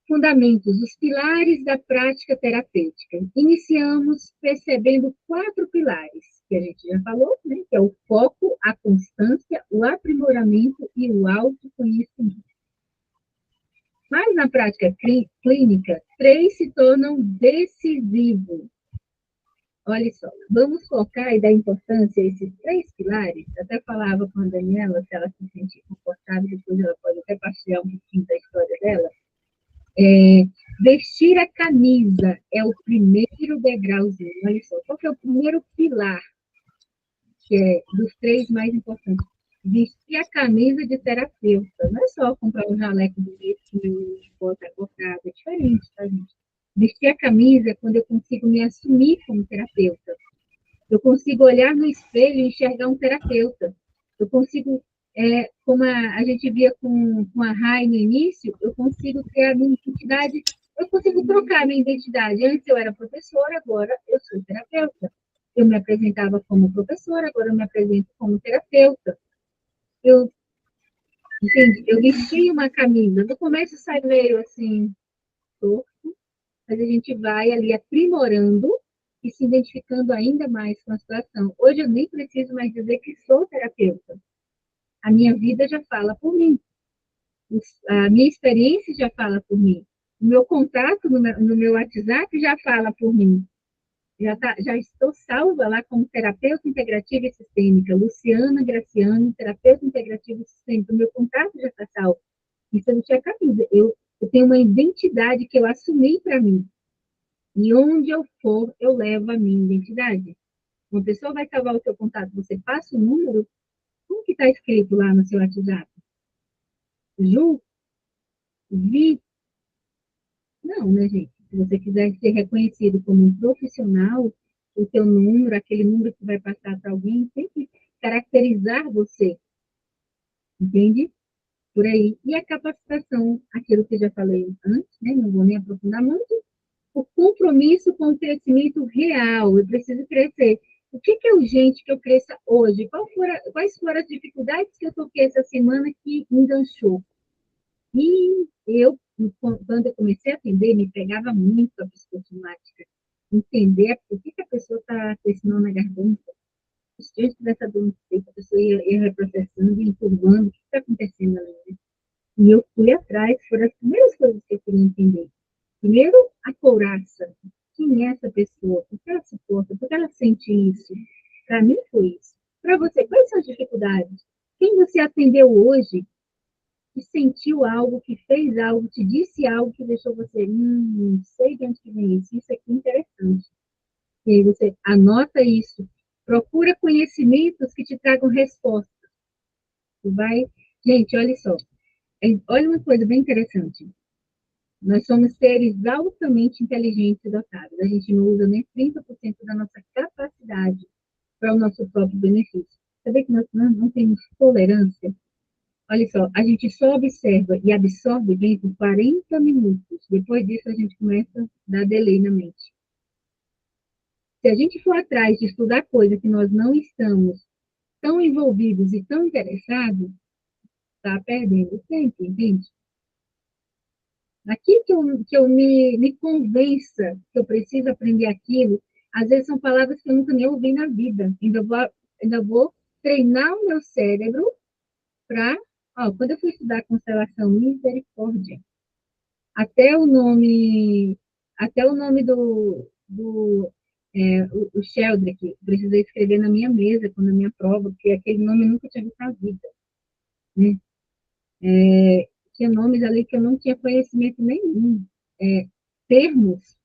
Fundamentos, os pilares da prática terapêutica. Iniciamos percebendo 4 pilares, que a gente já falou, né? Que é o foco, a constância, o aprimoramento e o autoconhecimento. Mas na prática clínica, 3 se tornam decisivos. Olha só, vamos focar e dar importância a esses 3 pilares. Eu até falava com a Daniela, se ela se sentir confortável, depois ela pode até partilhar um pouquinho da história dela. Vestir a camisa é o primeiro degrauzinho. Olha só, qual que é o primeiro pilar, que é dos 3 mais importantes? Vestir a camisa de terapeuta. Não é só comprar um jaleco bonitinho, botar bordado, é diferente, tá, gente? Vestir a camisa é quando eu consigo me assumir como terapeuta. Eu consigo olhar no espelho e enxergar um terapeuta. Eu consigo, como a gente via com a Rai no início, eu consigo ter a minha identidade, eu consigo trocar a minha identidade. Antes eu era professora, agora eu sou terapeuta. Eu me apresentava como professora, agora eu me apresento como terapeuta. Eu, entende? Eu vesti uma camisa. No começo sai meio assim, torto, mas a gente vai ali aprimorando e se identificando ainda mais com a situação. Hoje eu nem preciso mais dizer que sou terapeuta. A minha vida já fala por mim. A minha experiência já fala por mim. O meu contato no meu WhatsApp já fala por mim. Já estou salva lá como terapeuta integrativa e sistêmica, Luciana Graciano, terapeuta integrativa e sistêmica. O meu contato já está salvo. Isso eu não tinha camisa. Eu tenho uma identidade que eu assumi para mim. E onde eu for, eu levo a minha identidade. Uma pessoa vai salvar o seu contato, você passa o número, como que está escrito lá no seu WhatsApp? Ju, Vi? Não, né, gente? Se você quiser ser reconhecido como um profissional, o seu número, aquele número que vai passar para alguém, tem que caracterizar você, entende? Por aí. E a capacitação, aquilo que eu já falei antes, né? Não vou nem aprofundar muito, o compromisso com o crescimento real. Eu preciso crescer. O que é urgente que eu cresça hoje? Quais foram as dificuldades que eu toquei essa semana que me enganchou? E eu, quando eu comecei a atender, me pegava muito a psicossomática. Entender por que a pessoa está com esse nó na garganta. Diante dessa dor no peito, a pessoa ia reprocessando, ia empurrando. O que está acontecendo ali? Né? E eu fui atrás, foram as primeiras coisas que eu queria entender. Primeiro, a couraça. Quem é essa pessoa? Por que ela se porta? Por que ela sente isso? Para mim foi isso. Para você, quais são as dificuldades? Quem você atendeu hoje que sentiu algo, que fez algo, te disse algo que deixou você, sei de onde que vem isso aqui é interessante. E aí você anota isso, procura conhecimentos que te tragam respostas. Vai, gente, olha só, olha uma coisa bem interessante. Nós somos seres altamente inteligentes e dotados. A gente não usa nem 30% da nossa capacidade para o nosso próprio benefício. Sabe que nós não temos tolerância? Olha só, a gente só observa e absorve bem por 40 minutos. Depois disso, a gente começa a dar delay na mente. Se a gente for atrás de estudar coisas que nós não estamos tão envolvidos e tão interessados, está perdendo tempo, entende? Aqui que eu me convença que eu preciso aprender aquilo, às vezes são palavras que eu nunca nem ouvi na vida. Ainda vou treinar o meu cérebro para... Quando eu fui estudar constelação misericórdia, até o nome o Sheldrick, precisei escrever na minha mesa, na minha prova, porque aquele nome eu nunca tinha visto na vida. Né? Tinha nomes ali que eu não tinha conhecimento nenhum. Termos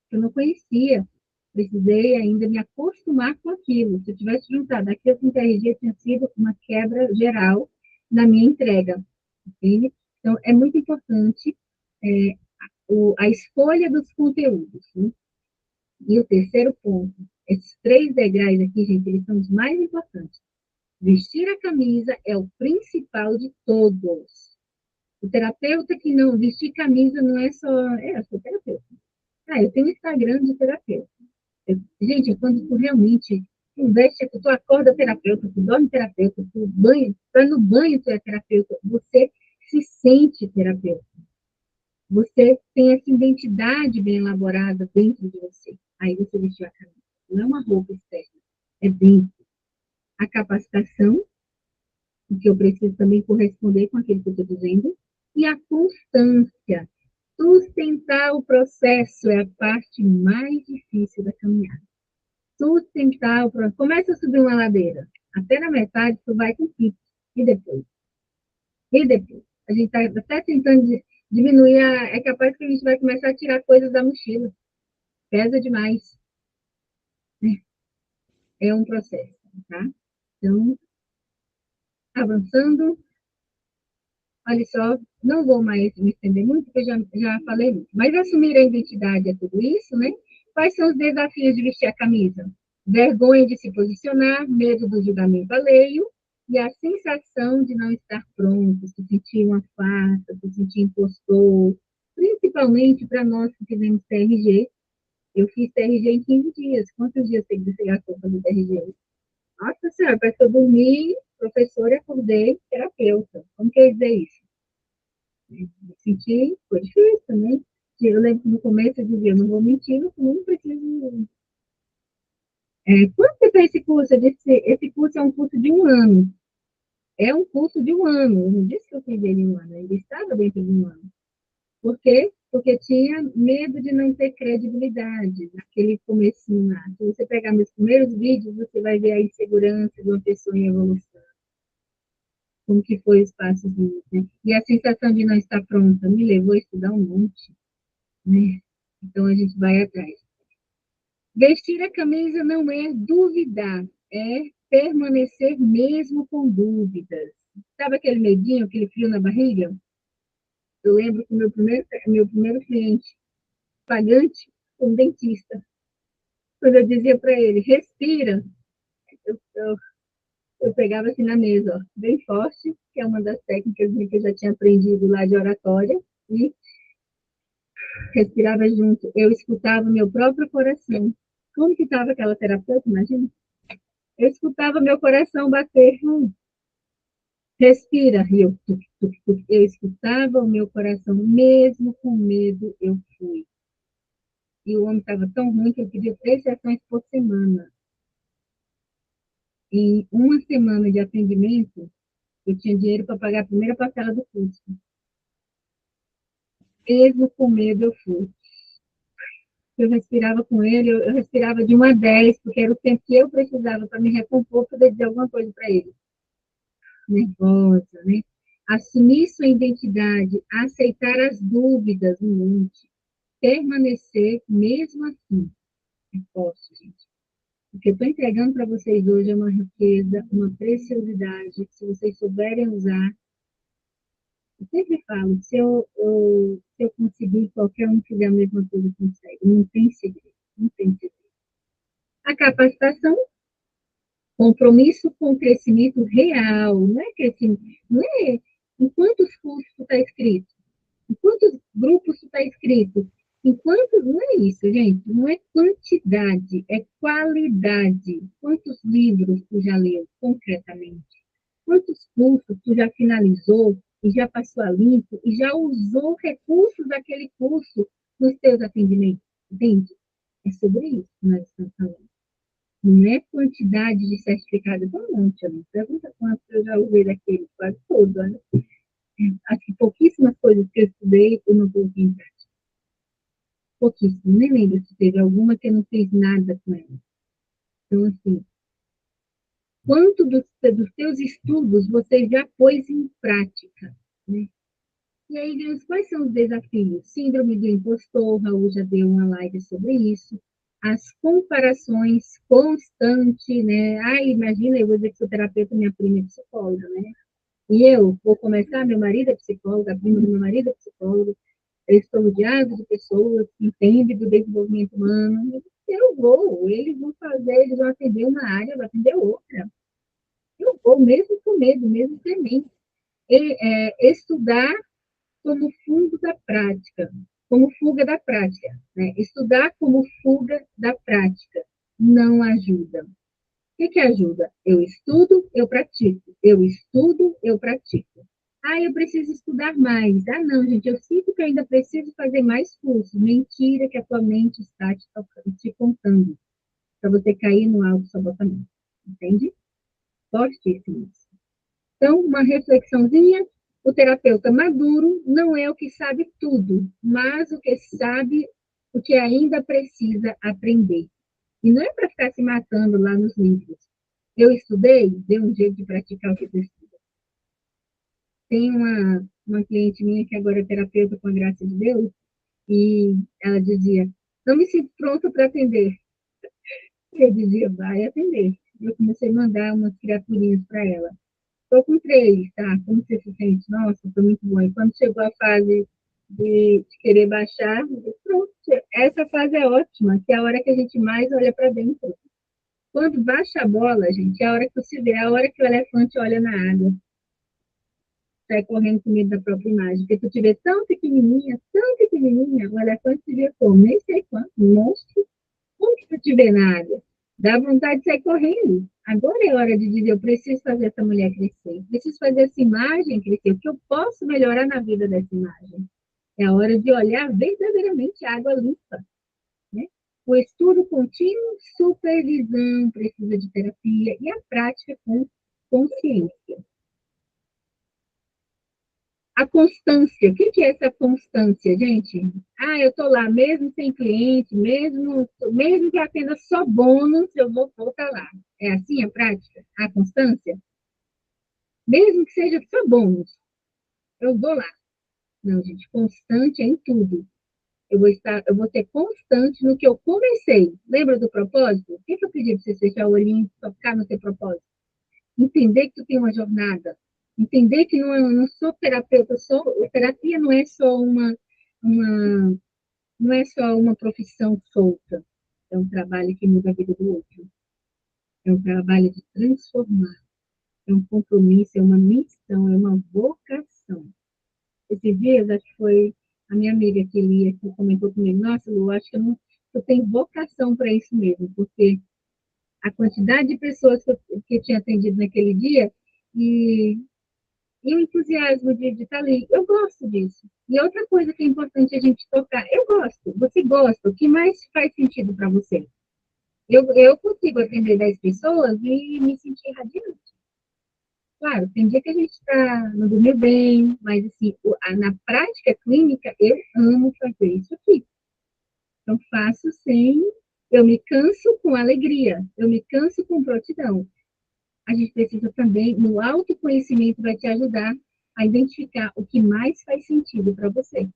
que eu não conhecia. Precisei ainda me acostumar com aquilo. Se eu tivesse juntado aquilo com o TRG, tinha sido uma quebra geral na minha entrega. Entende? Então, é muito importante a escolha dos conteúdos. Né? E o terceiro ponto, esses 3 degraus aqui, gente, eles são os mais importantes. Vestir a camisa é o principal de todos. O terapeuta que não vestir camisa não é só... eu sou terapeuta. Eu tenho um Instagram de terapeuta. Gente, quando tu realmente veste, tu acorda terapeuta, tu dorme terapeuta, tu vai no banho, tu é terapeuta, você se sente terapeuta. Você tem essa identidade bem elaborada dentro de você. Aí você vestiu a camisa. Não é uma roupa externa, é dentro. A capacitação, que eu preciso também corresponder com aquilo que eu estou dizendo, e a constância. Sustentar o processo é a parte mais difícil da caminhada. Sustentar o processo. Começa a subir uma ladeira. Até na metade, tu vai com pique. E depois? E depois? A gente está até tentando diminuir. É capaz que a gente vai começar a tirar coisas da mochila. Pesa demais. É um processo, tá? Então, avançando. Olha só, não vou mais me estender muito, porque já falei muito. Mas assumir a identidade é tudo isso, né? Quais são os desafios de vestir a camisa? Vergonha de se posicionar, medo do julgamento alheio, E a sensação de não estar pronto, se sentir uma farsa, se sentir impostor, principalmente para nós que fizemos TRG. Eu fiz TRG em 15 dias. Quantos dias você gastou fazendo TRG? Nossa senhora, parece que eu dormi, professora, acordei, terapeuta. Como que é dizer isso? Me senti, foi difícil, né? Eu lembro que no começo eu dizia, não vou mentir, não preciso. Quanto tempo é esse curso? Eu disse, esse curso é um curso de 1 ano. É um curso de 1 ano. Eu não disse que eu fiz ele em 1 ano, ele estava dentro de 1 ano. Por quê? Porque tinha medo de não ter credibilidade naquele comecinho lá. Se você pegar meus primeiros vídeos, você vai ver a insegurança de uma pessoa em evolução. Como que foi os passos deles, né? E a sensação de não estar pronta me levou a estudar um monte, né? Então a gente vai atrás. Vestir a camisa não é duvidar, é permanecer mesmo com dúvidas. Sabe aquele medinho, aquele frio na barriga? Eu lembro que meu primeiro cliente pagante foi um dentista. Quando eu dizia para ele, respira, eu, eu, eu pegava assim na mesa, ó, bem forte, que é uma das técnicas que eu já tinha aprendido lá de oratória, e respirava junto. Eu escutava meu próprio coração. Como que estava aquela terapeuta, imagina? Eu escutava meu coração bater. Respira. E eu, tuc, tuc, tuc. Eu escutava o meu coração, mesmo com medo, eu fui. E o homem estava tão ruim que eu pedia 3 sessões por semana. Em 1 semana de atendimento, eu tinha dinheiro para pagar a primeira parcela do curso. Mesmo com medo, eu fui. Eu respirava com ele, eu respirava de 1 a 10, porque era o tempo que eu precisava para me recompor, para dizer alguma coisa para ele. Nervosa, né? Assumir sua identidade, aceitar as dúvidas um monte, permanecer mesmo assim. É forte, gente. O que eu estou entregando para vocês hoje é uma riqueza, uma preciosidade, que se vocês souberem usar, eu sempre falo, se eu conseguir, qualquer um que fizer a mesma coisa consegue. Não tem segredo, não tem segredo. A capacitação, compromisso com o crescimento real, não é crescimento, não é em quantos cursos tu está inscrito, em quantos grupos tu está inscrito, enquanto, não é isso, gente, não é quantidade, é qualidade. Quantos livros tu já leu concretamente? Quantos cursos tu já finalizou e já passou a limpo e já usou recursos daquele curso nos teus atendimentos? Entende? É sobre isso que nós estamos falando. Não é quantidade de certificados, um monte, não pergunta quantos eu já usei daquele, quase todo, né? Acho que pouquíssimas coisas que eu estudei eu não coloquei em prática. Pouquíssimas, nem lembro se teve alguma que eu não fiz nada com ela. Então, assim, quanto dos seus estudos você já pôs em prática, né? E aí, quais são os desafios? Síndrome do impostor, Raul já deu uma live sobre isso. As comparações constantes, né? Imagina, eu vou dizer que sou terapeuta, minha prima é psicóloga, né? E eu vou começar, meu marido é psicólogo, a prima do meu marido é psicólogo, eu estou rodeado de pessoas que entendem do desenvolvimento humano. Eu vou, eles vão fazer, eles vão atender uma área, eu vou atender outra. Eu vou, mesmo com medo, mesmo tremendo. Estudar como fundo da prática, como fuga da prática. Né? Estudar como fuga da prática não ajuda. O que ajuda? Eu estudo, eu pratico. Eu estudo, eu pratico. Eu preciso estudar mais. Não, gente, eu sinto que eu ainda preciso fazer mais cursos. Mentira que a tua mente está te contando para você cair no auto-sabotamento. Entende? Fortíssimo. Então, uma reflexãozinha, o terapeuta maduro não é o que sabe tudo, mas o que sabe o que ainda precisa aprender. E não é para ficar se matando lá nos livros. Eu estudei, dei um jeito de praticar o que eu estudo. Tem uma cliente minha que agora é terapeuta com a graça de Deus, e ela dizia, não me sinto pronta para atender. Eu dizia, vai atender. Eu comecei a mandar umas criaturinhas para ela. Estou com 3, tá? Como você se sente? Nossa, foi muito bom. E quando chegou a fase de querer baixar, pronto, essa fase é ótima, que é a hora que a gente mais olha para dentro. Quando baixa a bola, gente, é a hora que você vê, é a hora que o elefante olha na água, sai correndo com medo da própria imagem. Porque tu te vê tão pequenininha, o elefante te vê como? Nem sei quanto, um monstro. Como que tu te vê na água? Dá vontade de sair correndo. Agora é hora de dizer, eu preciso fazer essa mulher crescer, preciso fazer essa imagem crescer, o que eu posso melhorar na vida dessa imagem? É a hora de olhar verdadeiramente a água limpa, né? O estudo contínuo, supervisão, precisa de terapia e a prática com consciência. A constância, o que é essa constância, gente? Ah, eu estou lá mesmo sem cliente, mesmo que apenas só bônus, eu vou estar lá. É assim a prática? A constância? Mesmo que seja só bônus, eu vou lá. Não, gente, constante é em tudo. Eu vou ser constante no que eu comecei. Lembra do propósito? O que eu pedi para você fechar o olhinho e focar no seu propósito? Entender que tu tem uma jornada. Entender que não sou terapeuta, terapia não é só uma, não é só uma profissão solta. É um trabalho que muda a vida do outro. É um trabalho de transformar. É um compromisso, é uma missão, é uma vocação. Esses dias, acho que foi a minha amiga que lia, que comentou comigo, nossa, Lu, acho que eu tenho vocação para isso mesmo, porque a quantidade de pessoas que eu tinha atendido naquele dia e, e o entusiasmo de estar ali, eu gosto disso. E outra coisa que é importante a gente tocar, eu gosto, você gosta, o que mais faz sentido para você? Eu consigo atender 10 pessoas e me sentir radiante. Claro, tem dia que a gente está não dormiu bem, mas assim, na prática clínica, eu amo fazer isso aqui. Então, faço sem. Eu me canso com alegria, eu me canso com prontidão. A gente precisa também, no autoconhecimento, vai te ajudar a identificar o que mais faz sentido para você.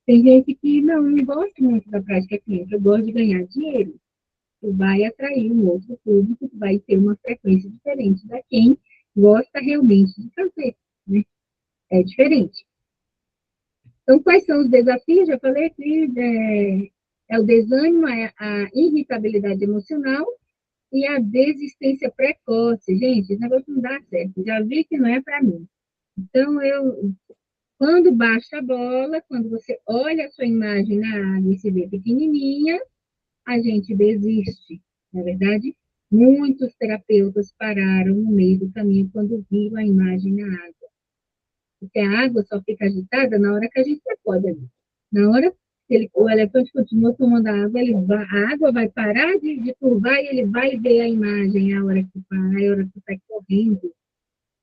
Tem gente que não gosta muito da prática clínica, eu gosto de ganhar dinheiro. Tu vai atrair um outro público, tu vai ter uma frequência diferente da quem gosta realmente de fazer, né? É diferente. Então, quais são os desafios? Já falei que é o desânimo, a irritabilidade emocional e a desistência precoce. Gente, esse negócio não dá certo. Já vi que não é para mim. Então, quando baixa a bola, quando você olha a sua imagem na água e se vê pequenininha, a gente desiste. Na verdade, muitos terapeutas pararam no meio do caminho quando viram a imagem na água. Porque a água só fica agitada na hora que a gente acorda ali. Na hora que o elefante continua tomando a água, a água vai parar de curvar e ele vai ver a imagem a hora que para, a hora que está correndo.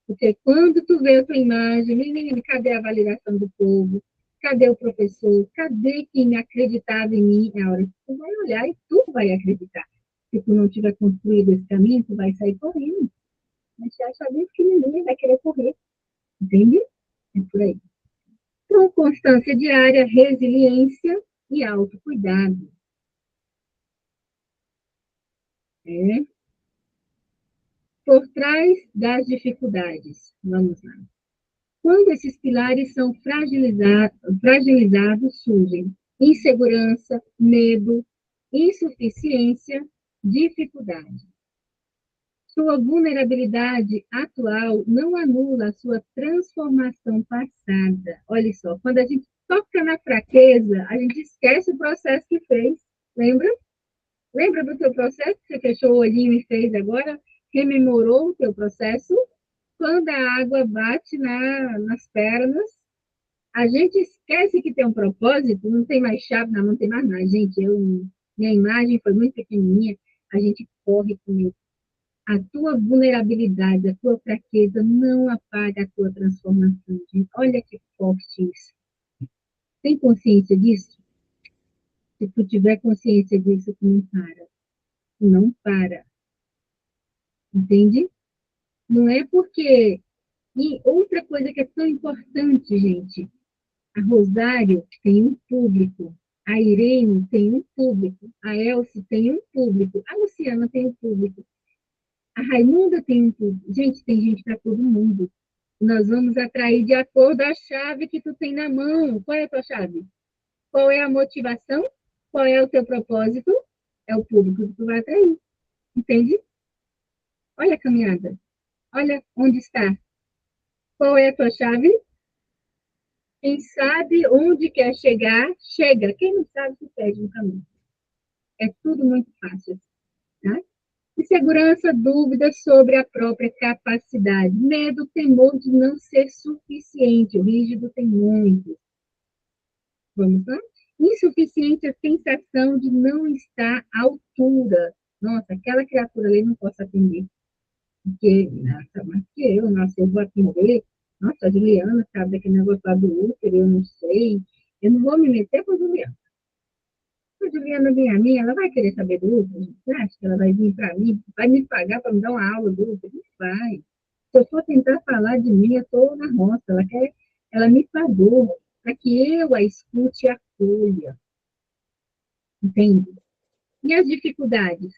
Porque quando tu vê a tua imagem, menino, cadê a validação do povo? Cadê o professor? Cadê quem me acreditava em mim? É a hora que tu vai olhar e tu vai acreditar. Se tu não tiver construído esse caminho, tu vai sair correndo. Mas você acha bem que ninguém vai querer correr. Entende? É por aí. Então, constância diária, resiliência e autocuidado. É. Por trás das dificuldades. Vamos lá. Quando esses pilares são fragilizados, surgem insegurança, medo, insuficiência, dificuldade. Sua vulnerabilidade atual não anula a sua transformação passada. Olha só, quando a gente toca na fraqueza, a gente esquece o processo que fez. Lembra? Lembra do teu processo que você fechou o olhinho e fez agora? Rememorou o teu processo? Quando a água bate nas pernas, a gente esquece que tem um propósito, não tem mais chave na mão, não tem mais nada. Gente, minha imagem foi muito pequenininha, a gente corre com isso. A tua vulnerabilidade, a tua fraqueza não apaga a tua transformação. Gente. Olha que forte isso. Tem consciência disso? Se tu tiver consciência disso, tu não para. Tu não para. Entende? Não é porque... E outra coisa que é tão importante, gente, a Rosário tem um público, a Irene tem um público, a Elsie tem um público, a Luciana tem um público, a Raimunda tem um público. Gente, tem gente para todo mundo. Nós vamos atrair de acordo com a chave que tu tem na mão. Qual é a tua chave? Qual é a motivação? Qual é o teu propósito? É o público que tu vai atrair. Entende? Olha a caminhada. Olha onde está. Qual é a tua chave? Quem sabe onde quer chegar, chega. Quem não sabe, se perde no caminho. É tudo muito fácil. Tá? Insegurança, dúvidas sobre a própria capacidade. Medo, temor de não ser suficiente. O rígido tem muito. Vamos lá? Insuficiente, a sensação de não estar à altura. Nossa, aquela criatura ali não posso atender. Porque, nossa, mas que nossa, eu vou atender. Nossa, a Juliana sabe daquele negócio lá do útero, eu não sei. Eu não vou me meter com a Juliana. Se a Juliana vir a mim, ela vai querer saber do útero? Você acha que ela vai vir para mim, vai me pagar para me dar uma aula do útero? Não vai. Se eu for tentar falar de mim, eu estou na roça. Ela me pagou para que eu a escute e acolha. Entende? E as dificuldades?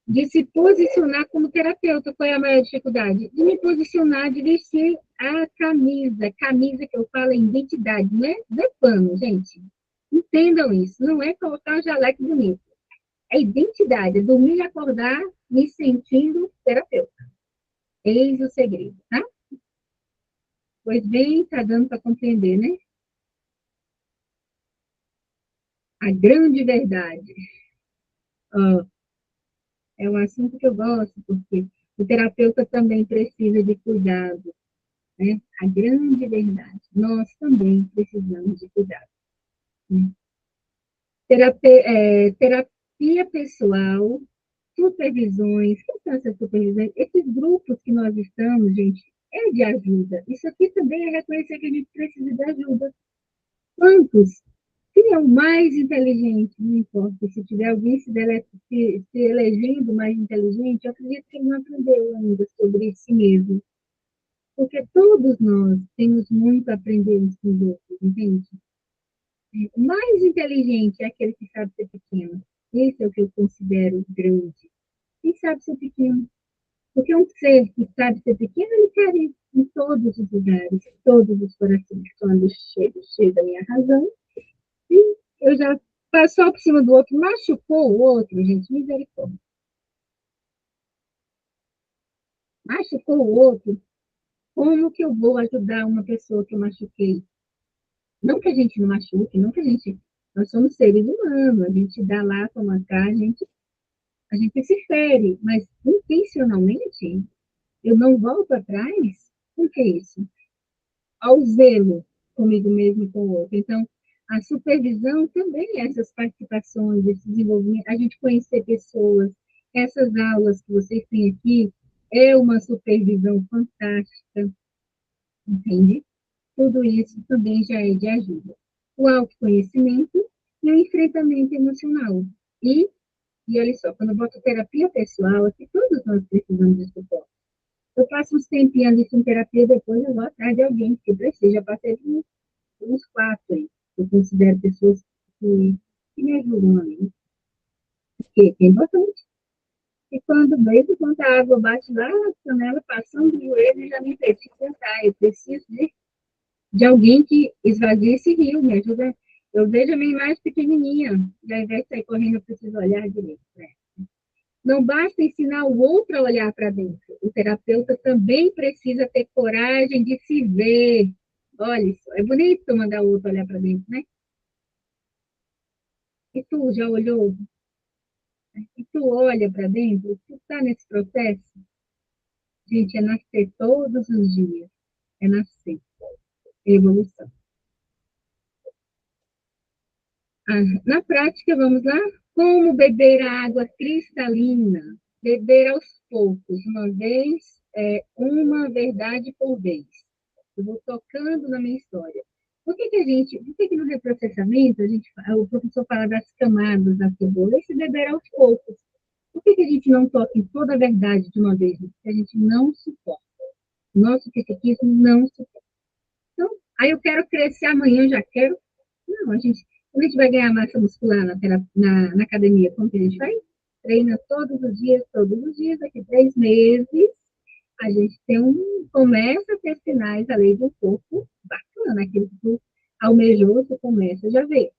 De se posicionar como terapeuta. Qual é a maior dificuldade? De me posicionar, de vestir a camisa. Camisa que eu falo é identidade, não é pano, gente. Entendam isso. Não é colocar um jaleco bonito. É identidade. É dormir e acordar me sentindo terapeuta. Eis o segredo, tá? Pois bem, tá dando para compreender, né? A grande verdade. Ó, é um assunto que eu gosto, porque o terapeuta também precisa de cuidado, né? A grande verdade. Nós também precisamos de cuidado. Né? Terapia pessoal, supervisões, o que são essas supervisões? Esses grupos que nós estamos, gente, é de ajuda. Isso aqui também é reconhecer que a gente precisa de ajuda. Quantos? Quem é o mais inteligente? Não importa. Se tiver alguém se elegendo mais inteligente, eu acredito que ele não aprendeu ainda sobre si mesmo. Porque todos nós temos muito a aprender uns com os outros, entende? O mais inteligente é aquele que sabe ser pequeno. Esse é o que eu considero grande. Quem sabe ser pequeno? Porque um ser que sabe ser pequeno, ele quer ir em todos os lugares, em todos os corações. Quando chega a minha razão, e eu já passou por cima do outro, machucou o outro, gente, misericórdia. Machucou o outro, como que eu vou ajudar uma pessoa que eu machuquei? Não que a gente não machuque, não que a gente. Nós somos seres humanos, a gente dá lá toma cá, a gente se fere, mas intencionalmente eu não volto atrás. Por que isso? Ao zelo comigo mesmo e com o outro. Então, a supervisão também, essas participações, esse desenvolvimento, a gente conhecer pessoas, essas aulas que vocês têm aqui, é uma supervisão fantástica, entende? Tudo isso também já é de ajuda. O autoconhecimento e o enfrentamento emocional. E, e olha só, quando eu boto terapia pessoal, aqui todos nós precisamos de suporte. Eu passo uns tempinhos ali com terapia, depois eu vou atrás de alguém que precisa. Já passei por uns 4 aí. Eu considero pessoas que me ajudam ali. Porque é importante. E quando a água bate lá na canela, passando do joelho, já me perdi sentar. Eu preciso de alguém que esvazie esse rio, me ajuda. Eu vejo a minha imagem pequenininha, ao invés de sair correndo, eu preciso olhar direito. Né? Não basta ensinar o outro a olhar para dentro. O terapeuta também precisa ter coragem de se ver. Olha isso, é bonito mandar o outro olhar para dentro, né? E tu já olhou? E tu olha para dentro? Tu está nesse processo? Gente, é nascer todos os dias. É nascer. É evolução. Na prática, vamos lá? Como beber a água cristalina? Beber aos poucos, uma verdade por vez. Eu vou tocando na minha história. Por que no reprocessamento, o professor fala das camadas da cebola, esse beber aos poucos? Por que a gente não toca em toda a verdade de uma vez? Porque a gente não suporta. Nosso psiquismo não suporta. Então, aí eu quero crescer amanhã, já quero. Não, quando a gente vai ganhar massa muscular na academia, como que a gente faz? Treina todos os dias, daqui 3 meses, a gente começa a ter sinais ali do corpo bacana, aquilo que tu almejou, tu começa já ver.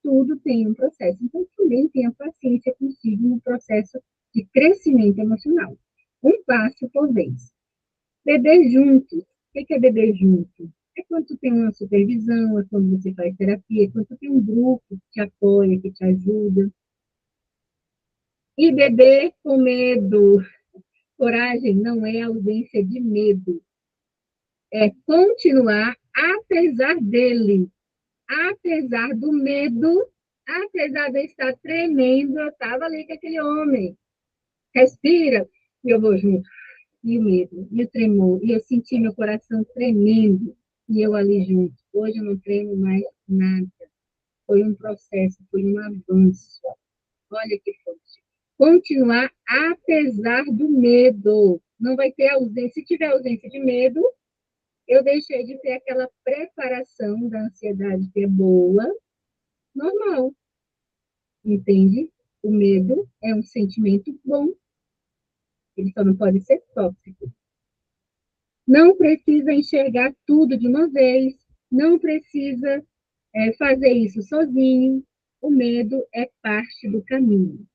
tudo tem um processo. Então, também tenha paciência consigo no processo de crescimento emocional. Um passo por vez. Beber juntos. O que é beber junto? É quando tu tem uma supervisão, é quando você faz terapia, é quando tu tem um grupo que te apoia, que te ajuda. E beber com medo. Coragem não é ausência de medo. É continuar apesar dele. Apesar do medo, apesar de eu estar tremendo, eu estava ali com aquele homem. Respira, e eu vou junto. E o medo, e o tremor, e eu senti meu coração tremendo, e eu ali junto. Hoje eu não tremo mais nada. Foi um processo, foi um avanço. Olha que forte. Continuar apesar do medo. Não vai ter ausência. Se tiver ausência de medo, eu deixei de ter aquela preparação da ansiedade que é boa, normal, entende? O medo é um sentimento bom, ele só não pode ser tóxico. Não precisa enxergar tudo de uma vez, não precisa fazer isso sozinho. O medo é parte do caminho.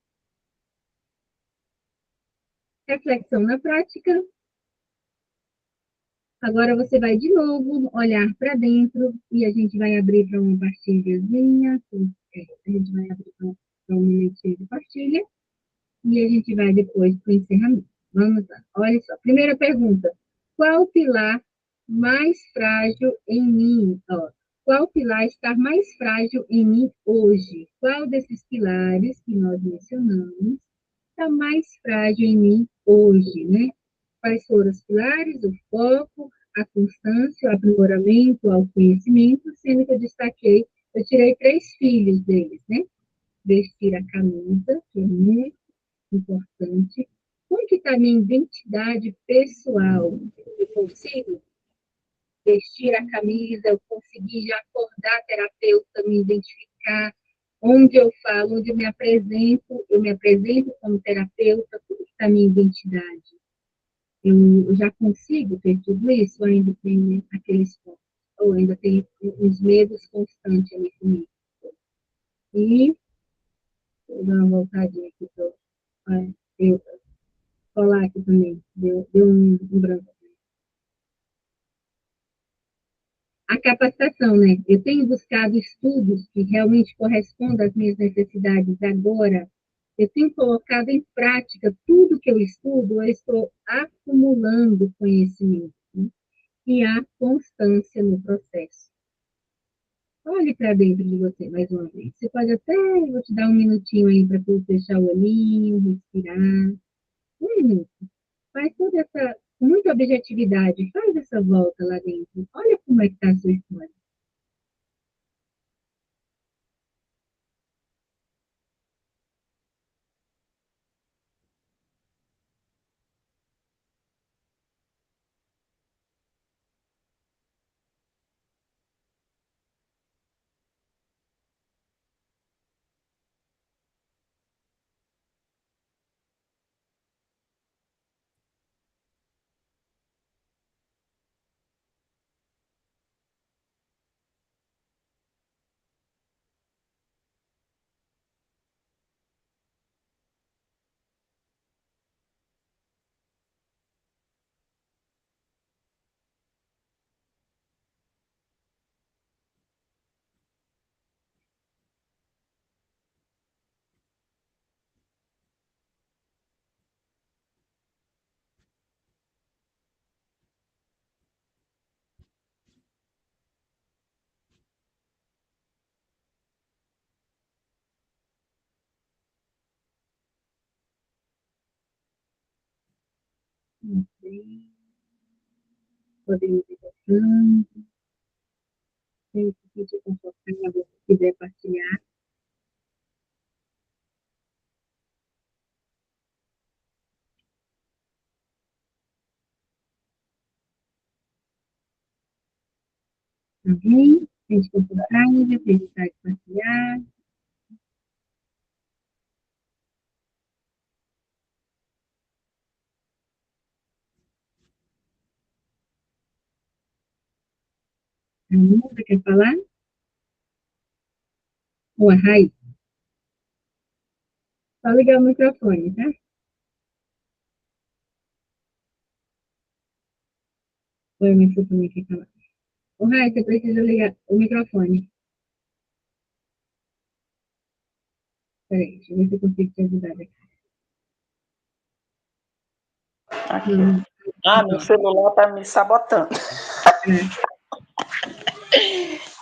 Reflexão na prática. Agora você vai de novo olhar para dentro e a gente vai abrir para uma partilhazinha. A gente vai abrir para um minutinho de partilha e a gente vai depois para o encerramento. Vamos lá. Olha só. Primeira pergunta. Qual pilar mais frágil em mim? Ó, qual pilar está mais frágil em mim hoje? Qual desses pilares que nós mencionamos está mais frágil em mim hoje, né? Quais foram os pilares? O foco, a constância, o aprimoramento, o autoconhecimento, sendo que eu destaquei, eu tirei 3 filhos deles, né? Vestir a camisa, que é muito importante. Como que está a minha identidade pessoal? Eu consigo vestir a camisa, eu consegui já acordar terapeuta, me identificar onde eu falo, onde eu me apresento como terapeuta, como está a minha identidade? Eu já consigo ter tudo isso, ou ainda tem aqueles pontos, ou ainda tem uns medos constantes ali comigo. E vou dar uma voltadinha aqui para eu falar aqui também, deu um branco. A capacitação, né? Eu tenho buscado estudos que realmente correspondam às minhas necessidades agora. Eu tenho colocado em prática tudo que eu estudo, eu estou acumulando conhecimento, né? E há constância no processo. Olhe para dentro de você mais uma vez. Você pode até, vou te dar um minutinho aí para você fechar o olhinho, respirar. Um minuto. Faz toda essa, com muita objetividade, faz essa volta lá dentro. Olha como é que está a sua história. Podemos ir voltando. Se sentir confortável, se quiser partilhar. Tá bem? Sente confortável, tem vontade de partilhar. A Musa quer falar? Ou a Rai. Só ligar o microfone, tá? Oi, minha filha também quer falar. Ô, Rai, você precisa ligar o microfone. Peraí, deixa eu ver se eu consigo te ajudar aqui. Aqui. Meu celular tá me sabotando.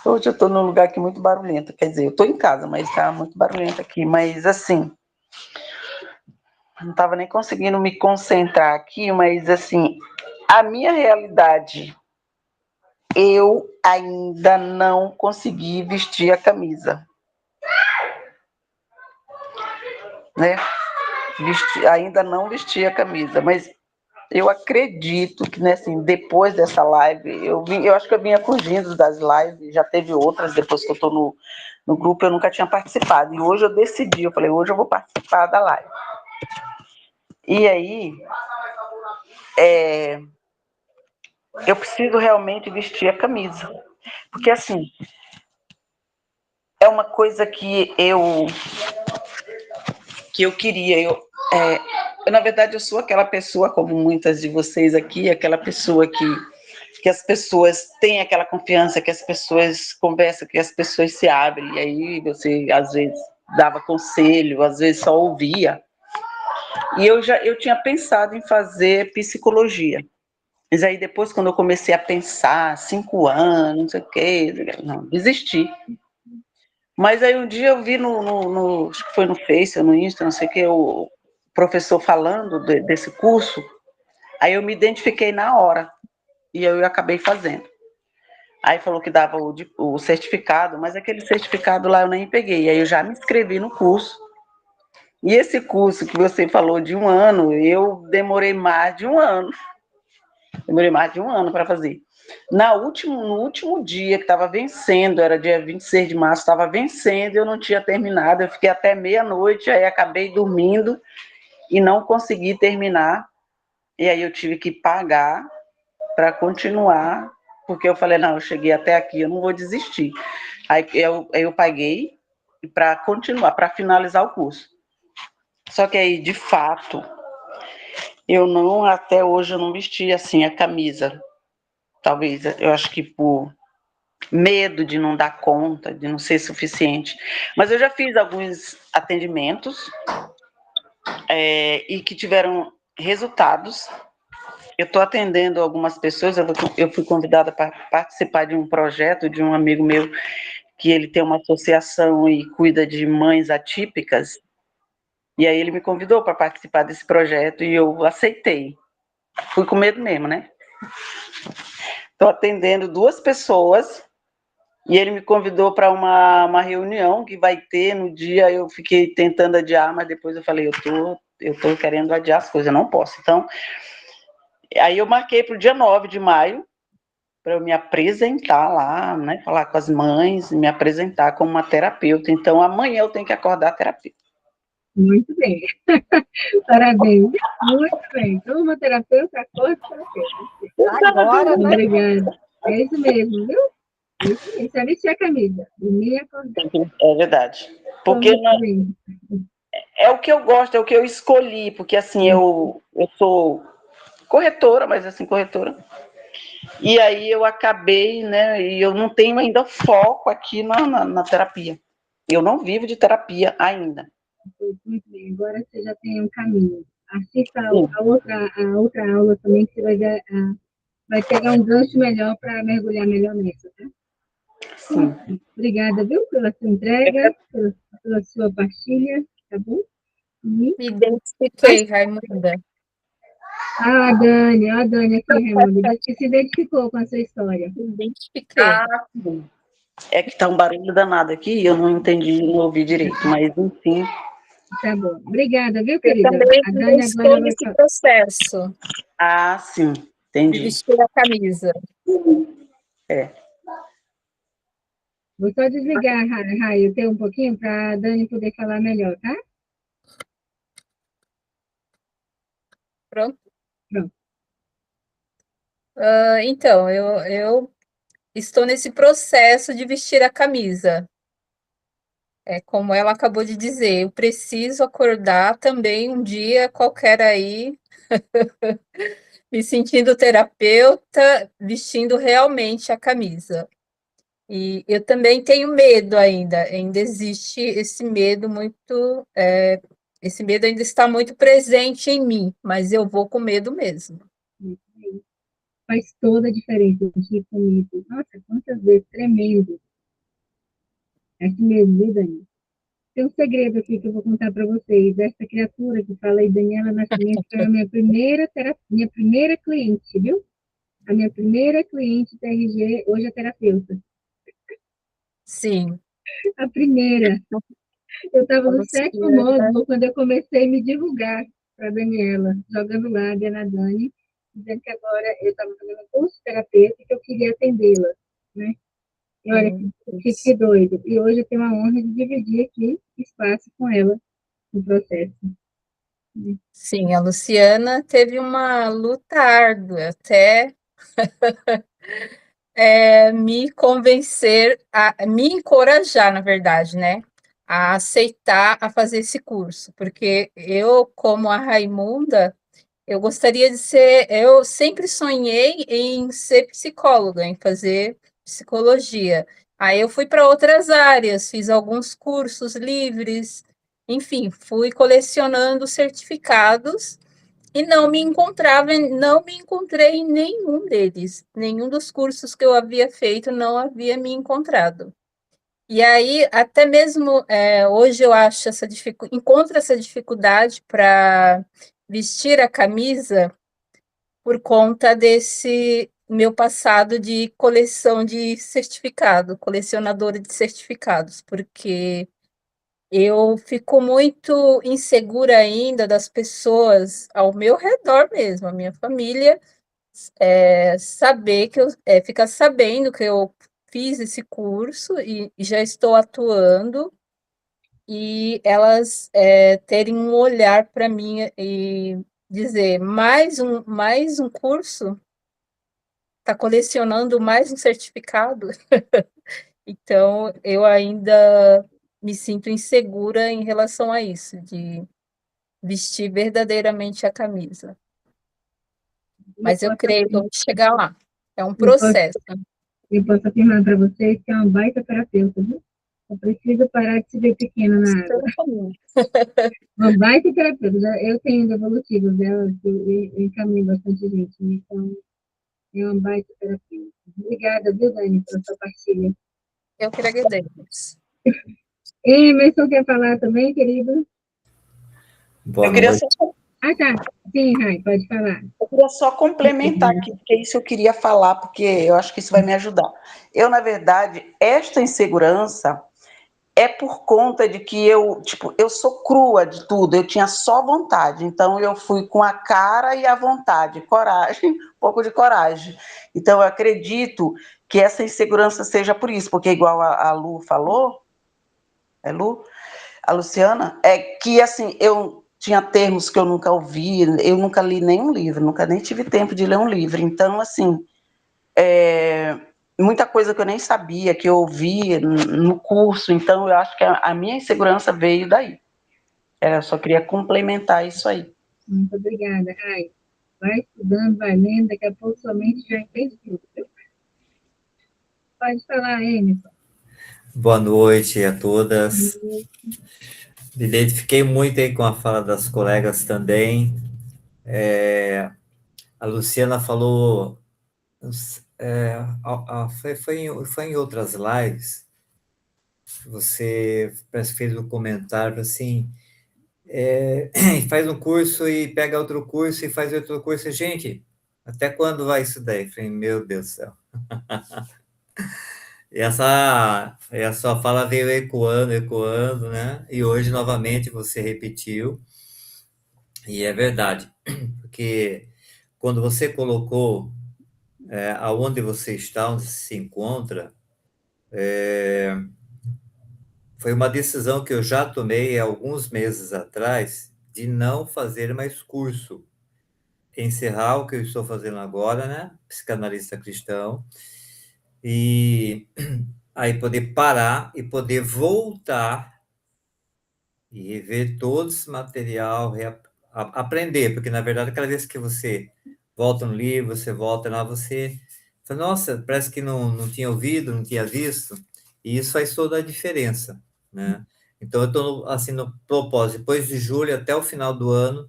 Hoje eu estou num lugar aqui muito barulhento, quer dizer, eu estou em casa, mas está muito barulhento aqui, mas assim, não estava nem conseguindo me concentrar aqui, mas assim, a minha realidade, eu ainda não consegui vestir a camisa, né? Ainda não vesti a camisa, mas eu acredito que, né, assim, depois dessa live, eu acho que eu vinha fugindo das lives, já teve outras, depois que eu estou no grupo, eu nunca tinha participado, e hoje eu decidi, eu falei, hoje eu vou participar da live. E aí, eu preciso realmente vestir a camisa, porque, assim, é uma coisa que eu queria, na verdade, eu sou aquela pessoa, como muitas de vocês aqui, aquela pessoa que as pessoas têm aquela confiança, que as pessoas conversam, que as pessoas se abrem, e aí você, às vezes, dava conselho, às vezes só ouvia. E eu tinha pensado em fazer psicologia. Mas aí depois, quando eu comecei a pensar, 5 anos, não sei o quê, não, desisti. Mas aí um dia eu vi acho que foi no Face, no Insta, não sei o quê, o professor falando desse curso, aí eu me identifiquei na hora, e eu acabei fazendo. Aí falou que dava o certificado, mas aquele certificado lá eu nem peguei. Aí eu já me inscrevi no curso. E esse curso que você falou de 1 ano, eu demorei mais de 1 ano. Demorei mais de 1 ano para fazer. No último dia que estava vencendo, era dia 26 de março, estava vencendo, eu não tinha terminado. Eu fiquei até meia-noite, aí acabei dormindo e não consegui terminar. E aí eu tive que pagar para continuar, porque eu falei, não, eu cheguei até aqui, eu não vou desistir. Aí eu paguei para continuar, para finalizar o curso. Só que aí, de fato, até hoje eu não vesti assim a camisa. Talvez, eu acho que por medo de não dar conta, de não ser suficiente. Mas eu já fiz alguns atendimentos e que tiveram resultados. Eu estou atendendo algumas pessoas, eu fui convidada para participar de um projeto de um amigo meu, que ele tem uma associação e cuida de mães atípicas, e aí ele me convidou para participar desse projeto e eu aceitei. Fui com medo mesmo, né? Estou atendendo 2 pessoas e ele me convidou para uma reunião que vai ter no dia, eu fiquei tentando adiar, mas depois eu falei, eu tô querendo adiar as coisas, eu não posso. Então, aí eu marquei para o dia 9 de maio, para eu me apresentar lá, né, falar com as mães, me apresentar como uma terapeuta. Então, amanhã eu tenho que acordar terapeuta. Muito bem. Parabéns. Muito bem. Então, uma terapeuta, acorda terapeuta. Agora, né? Obrigada. É isso mesmo, viu? É isso mesmo. Você vestir a camisa. Dormir e acordar. É verdade. Porque é o que eu gosto, é o que eu escolhi, porque assim, eu sou corretora, mas assim, corretora. E aí eu acabei, né, e eu não tenho ainda foco aqui na terapia. Eu não vivo de terapia ainda. Muito bem, agora você já tem um caminho. Assista a outra aula também, que você vai pegar um gancho melhor para mergulhar melhor nessa, tá? Sim. Obrigada, viu, pela sua entrega, pela sua partilha, tá bom? Me identifiquei, Raimunda. A Dani aqui, Raimunda, que se identificou com a sua história. Me identifiquei. Sim. É que tá um barulho danado aqui e eu não entendi, não ouvi direito, mas enfim. Tá bom. Obrigada, viu, Eu querida? também A Dani estou agora vai nesse falar. processo Sim, de entendi. vestir a camisa. Vou só desligar, Raio, um pouquinho para a Dani poder falar melhor, tá? Pronto? Pronto. Então, eu estou nesse processo de vestir a camisa. É como ela acabou de dizer, eu preciso acordar também um dia qualquer aí, me sentindo terapeuta, vestindo realmente a camisa. E eu também tenho medo ainda existe esse medo muito, esse medo ainda está muito presente em mim, mas eu vou com medo mesmo. Faz toda a diferença a gente ir com medo. Nossa, quantas vezes, tremendo. É assim mesmo, viu, Dani? Tem um segredo aqui que eu vou contar para vocês. Essa criatura que fala aí, Daniela Nascimento, foi a minha primeira minha primeira cliente, viu? A minha primeira cliente TRG, hoje é terapeuta. Sim. A primeira. Eu estava no sétimo Luciana, módulo quando eu comecei a me divulgar para a Daniela, jogando lá, a Dani, dizendo que agora eu estava fazendo um curso de terapeuta e que eu queria atendê-la, né? E olha que isso. doido. E hoje eu tenho a honra de dividir aqui espaço com ela no processo. Sim, a Luciana teve uma luta árdua até me convencer, a me encorajar, na verdade, né, a aceitar a fazer esse curso, porque eu, como a Raimunda, eu gostaria de ser, eu sempre sonhei em ser psicóloga, em fazer psicologia. Aí eu fui para outras áreas, fiz alguns cursos livres, enfim, fui colecionando certificados e não me encontrei em nenhum deles. Nenhum dos cursos que eu havia feito não havia me encontrado. E aí, até mesmo hoje eu acho encontro essa dificuldade para vestir a camisa por conta desse meu passado de coleção de certificado, colecionadora de certificados, porque eu fico muito insegura ainda das pessoas ao meu redor mesmo, a minha família, saber que eu ficar sabendo que eu fiz esse curso e já estou atuando, e elas terem um olhar para mim e dizer mais um curso, está colecionando mais um certificado. Então, eu ainda me sinto insegura em relação a isso, de vestir verdadeiramente a camisa. E Mas eu creio que eu vou chegar lá. É um eu posso, processo. eu posso afirmar para vocês que é uma baita terapeuta, viu? Eu preciso parar de se ver pequena na Estou água. no caminho. Uma baita terapeuta. Eu tenho devolutivos dela, que eu encaminho bastante gente, né? Então é uma baita terapeuta. Obrigada, viu, Dani, pela sua partilha. Eu que agradeço. Emerson quer falar também, querido? Boa Eu queria noite. só, Ah, tá. Sim, Rai, pode falar. eu queria só complementar aqui, porque isso eu queria falar, porque eu acho que isso vai me ajudar. Eu, na verdade, esta insegurança é por conta de que eu, tipo, eu sou crua de tudo, eu tinha só vontade, então eu fui com a cara e a vontade, coragem, um pouco de coragem. Então eu acredito que essa insegurança seja por isso, porque igual a Lu falou, é Lu? A Luciana, é que assim, eu tinha termos que eu nunca ouvi, eu nunca li nenhum livro, nunca nem tive tempo de ler um livro, então assim, muita coisa que eu nem sabia, que eu ouvi no curso, então eu acho que a minha insegurança veio daí. Eu só queria complementar isso aí. Muito obrigada, Rai. Vai estudando, vai lendo, daqui a pouco sua mente já entende tudo. Pode falar, Emerson. Boa noite a todas. Me identifiquei muito aí com a fala das colegas também. A Luciana falou, foi em outras lives, você parece que fez um comentário assim, faz um curso e pega outro curso e faz outro curso. Gente, até quando vai isso daí? Eu falei, meu Deus do céu. E a sua fala veio ecoando, ecoando, né? E hoje, novamente, você repetiu. E é verdade, porque quando você colocou aonde você está, onde se encontra, foi uma decisão que eu já tomei há alguns meses atrás de não fazer mais curso, encerrar o que eu estou fazendo agora, né? Psicanalista cristão, e aí poder parar e poder voltar e rever todo esse material, aprender, porque na verdade, cada vez que você volta no livro, você volta lá, você fala, nossa, parece que não tinha ouvido, não tinha visto, e isso faz toda a diferença, né? Então, eu estou assim no propósito, depois de julho até o final do ano,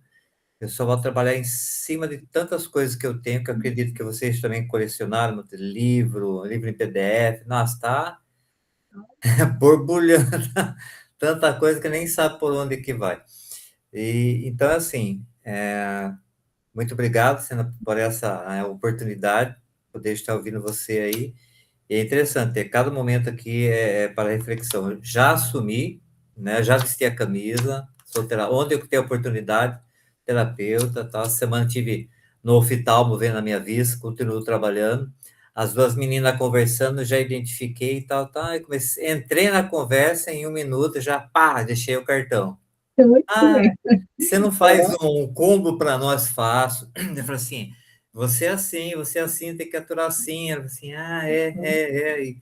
eu só vou trabalhar em cima de tantas coisas que eu tenho, que eu acredito que vocês também colecionaram, livro em PDF, nossa, tá borbulhando tanta coisa que nem sabe por onde que vai. E então, assim, muito obrigado, Sena, por essa oportunidade, poder estar ouvindo você aí. E é interessante, cada momento aqui é para reflexão. Eu já assumi, né? Já vesti a camisa, onde eu tenho oportunidade, terapeuta, tal. Essa semana tive no oftalmo vendo a minha vista, continuo trabalhando. As duas meninas conversando, já identifiquei e tal, tal. E entrei na conversa em 1 minuto, já pá, deixei o cartão. Então, Ah, você não faz um combo para nós fácil. Eu falei assim, você é assim, tem que aturar assim. Ela falou assim, é.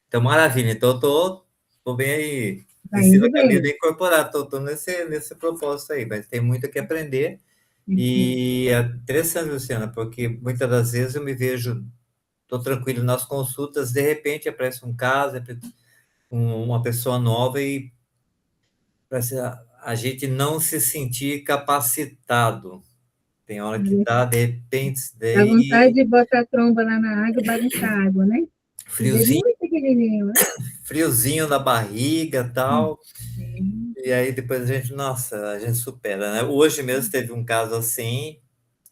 Então, maravilha. Então, eu tô bem aí, tá ensino indo a Camila bem. a incorporar, tô nesse propósito aí, mas tem muito que aprender. Uhum. E é interessante, Luciana, porque muitas das vezes eu me vejo, tô tranquilo nas consultas, de repente aparece um caso, uma pessoa nova e parece a gente não se sentir capacitado. Tem hora que dá, de repente, Dá vontade daí de botar a tromba lá na água e bagunçar a água, né? Às vezes friozinho, muito pequenininho, né? friozinho na barriga, tal. Sim. E aí depois a gente, nossa, a gente supera, né? Hoje mesmo teve um caso assim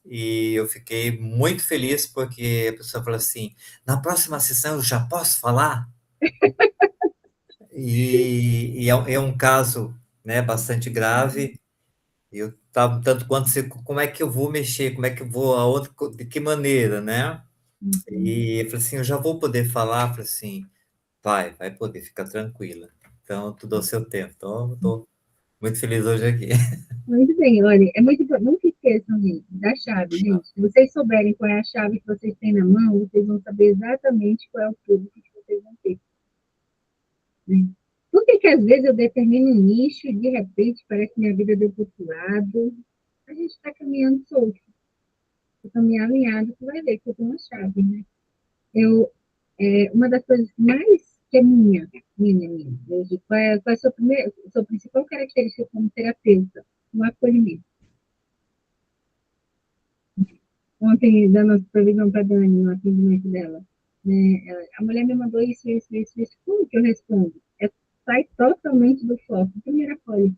e eu fiquei muito feliz porque a pessoa falou assim: na próxima sessão eu já posso falar? E é um caso, né, bastante grave. E eu tava tanto quanto como é que eu vou mexer, como é que eu vou, de que maneira, né? Uhum. E eu falei assim, eu já vou poder falar, eu falei assim, vai poder, ficar tranquila. Então, tudo ao seu tempo. Então, eu tô muito feliz hoje aqui. Muito bem, olha, é muito importante, não se esqueçam, gente, da chave, gente. Se vocês souberem qual é a chave que vocês têm na mão, vocês vão saber exatamente qual é o público que vocês vão ter, né? Por que que às vezes eu determino um nicho e de repente parece que minha vida deu para outro lado? A gente está caminhando solto, se caminhar alinhado, você vai ver que eu tenho uma chave, né? Eu, uma das coisas mais que é minha, hoje, qual é a sua principal característica como terapeuta? O acolhimento. Ontem, dando a supervisão para a Dani, no atendimento dela, né, a mulher me mandou isso. Como que eu respondo? Sai totalmente do foco. Primeiro, acolhe.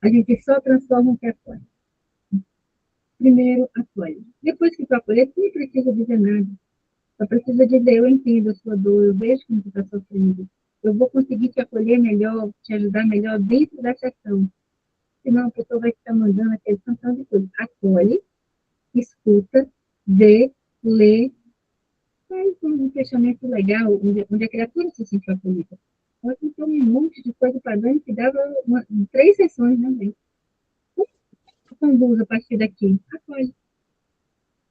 A gente só transforma o que acolhe. Primeiro, acolhe. Depois que tu acolher, tu nem precisa dizer nada. Só precisa dizer, eu entendo a sua dor, eu vejo como tu está sofrendo. Eu vou conseguir te acolher melhor, te ajudar melhor dentro da sessão. Senão a pessoa vai ficar mandando aquele tanto de coisa. Acolhe, escuta, vê, lê, faz um fechamento legal, onde a criatura se sente acolhida. Ela contou um monte de coisa para Dani que dava 3 sessões, né, bem? O que conduz a partir daqui?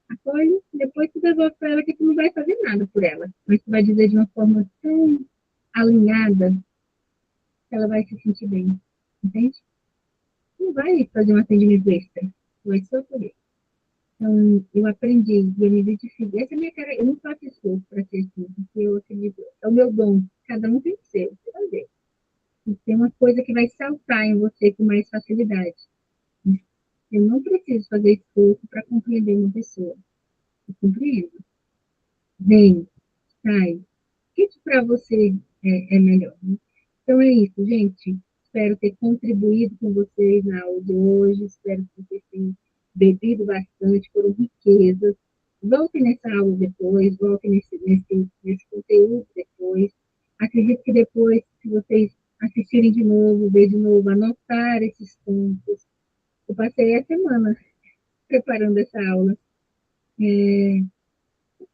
Acolhe, depois tu devolve para ela que tu não vai fazer nada por ela, mas tu vai dizer de uma forma tão alinhada que ela vai se sentir bem, entende? Tu não vai fazer um atendimento extra, tu vai só acolher. Então, eu aprendi e eu me identifico. Essa é a minha cara. Eu não faço esforço para ser assim, porque eu acredito. É o meu dom. Cada um tem o seu. Você vai ver. E tem uma coisa que vai saltar em você com mais facilidade. Eu não preciso fazer esforço para compreender uma pessoa. Eu compreendo. Vem, sai. O que para você é melhor? Né? Então, é isso, gente. Espero ter contribuído com vocês na aula de hoje. Espero que vocês tenham bebido bastante, foram riquezas. Voltem nessa aula depois, voltem nesse conteúdo depois. Acredito que depois, se vocês assistirem de novo, ver de novo, anotar esses pontos. Eu passei a semana preparando essa aula.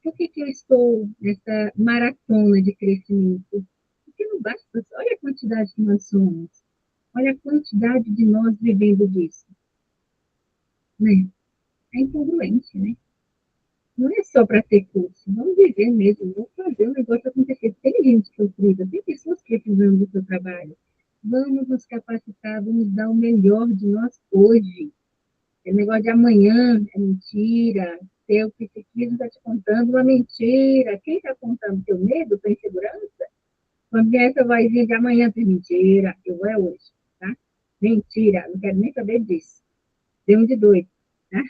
Por que eu estou nessa maratona de crescimento? Porque não basta, olha a quantidade que nós somos, olha a quantidade de nós vivendo disso, né? É incongruente, né? Não é só para ter curso, vamos viver mesmo, vamos fazer o negócio acontecer. Tem gente sofrida, tem pessoas precisando do seu trabalho. vamos nos capacitar, vamos dar o melhor de nós hoje. O negócio de amanhã é mentira. Seu psiquismo está te contando uma mentira. Quem está contando teu medo, tua insegurança? Quando vem essa vozinha de amanhã tem mentira, eu vou é hoje, tá? Mentira, não quero nem saber disso. Deu um de doido, tá?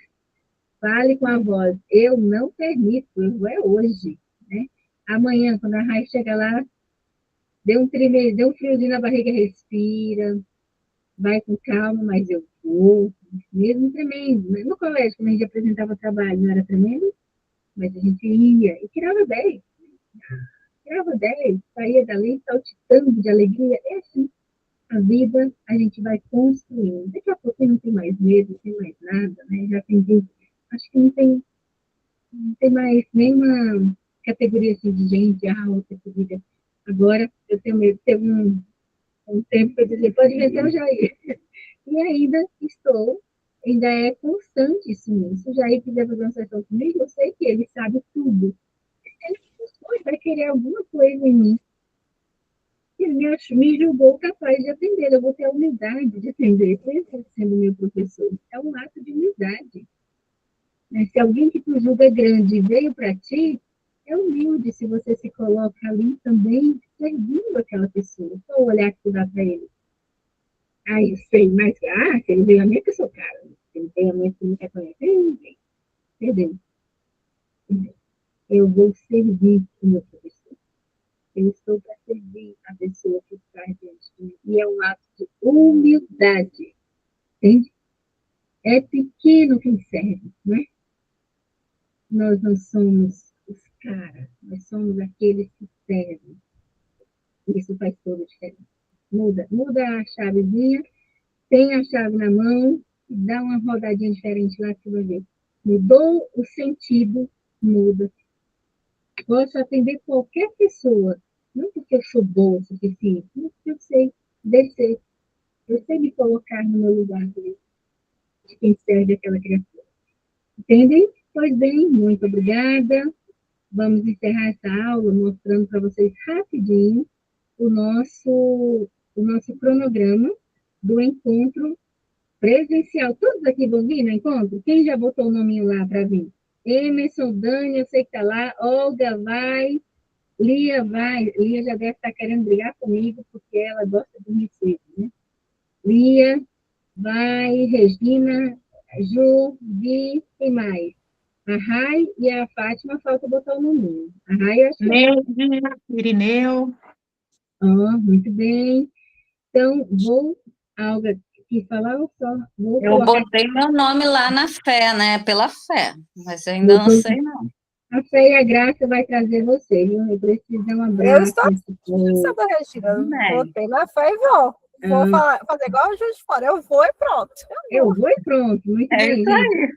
Fale com a voz, eu não permito, eu vou é hoje, né? Amanhã, quando a raiz chega lá, deu um tremor, deu um friozinho na barriga, respira, vai com calma, mas eu vou, mesmo tremendo. Né? No colégio, quando a gente apresentava trabalho, não era tremendo, mas a gente ia e tirava 10. Tirava 10, saía dali saltitando de alegria. É assim, a vida a gente vai construindo. Daqui a pouco não tem mais medo, não tem mais nada, né? Já aprendi, acho que não tem mais nenhuma categoria assim de gente, outra categoria. Agora, eu tenho medo, teve um tempo que eu dizia, pode vencer o Jair. E ainda é constante isso. Se o Jair quiser fazer uma sessão comigo, eu sei que ele sabe tudo. Ele vai querer alguma coisa em mim. Ele me julgou capaz de atender. Eu vou ter a humildade de atender, mesmo sendo meu professor. É um ato de humildade. Mas se alguém que tu julga grande veio para ti, é humilde se você se coloca ali também servindo aquela pessoa. Qual o olhar que tu dá para ele? Eu sei, mas se ele veio a mim, que eu sou cara. Se ele veio a mim, que não quer conhecer, perdeu. Eu vou servir o meu professor. Eu estou para servir a pessoa que está diante de mim. E é um ato de humildade. Entende? É pequeno quem serve, né? Nós não somos os caras, nós somos aqueles que servem. Isso faz toda a diferença. Muda a chavezinha, tem a chave na mão, dá uma rodadinha diferente lá que você vai ver. Mudou o sentido, muda. Posso atender qualquer pessoa, não porque eu sou boa o suficiente, mas porque eu sei descer, eu sei me colocar no meu lugar de quem serve aquela criatura. Entendem? Pois bem, muito obrigada. Vamos encerrar essa aula mostrando para vocês rapidinho o nosso cronograma do encontro presencial. Todos aqui vão vir no encontro? Quem já botou o nominho lá para vir? Emerson, Dani, eu sei que está lá. Olga vai. Lia vai. Lia já deve estar querendo brigar comigo, porque ela gosta de me cedo, né? Lia vai. Regina, Ju, Vi e mais. A Rai e a Fátima, falta botar o nominho. A Rai, eu acho que Irineu. muito bem. Então, Olga, quis falar ou só? Eu botei meu nome lá na fé, né? Pela fé, mas eu ainda não sei, não. A fé e a graça vai trazer você, viu? Eu preciso dar um abraço. Eu estou Regina. Botei na fé e vou. Vou fazer igual a Juiz de Fora. Eu vou e pronto. Eu vou e pronto. Muito bem, isso gente.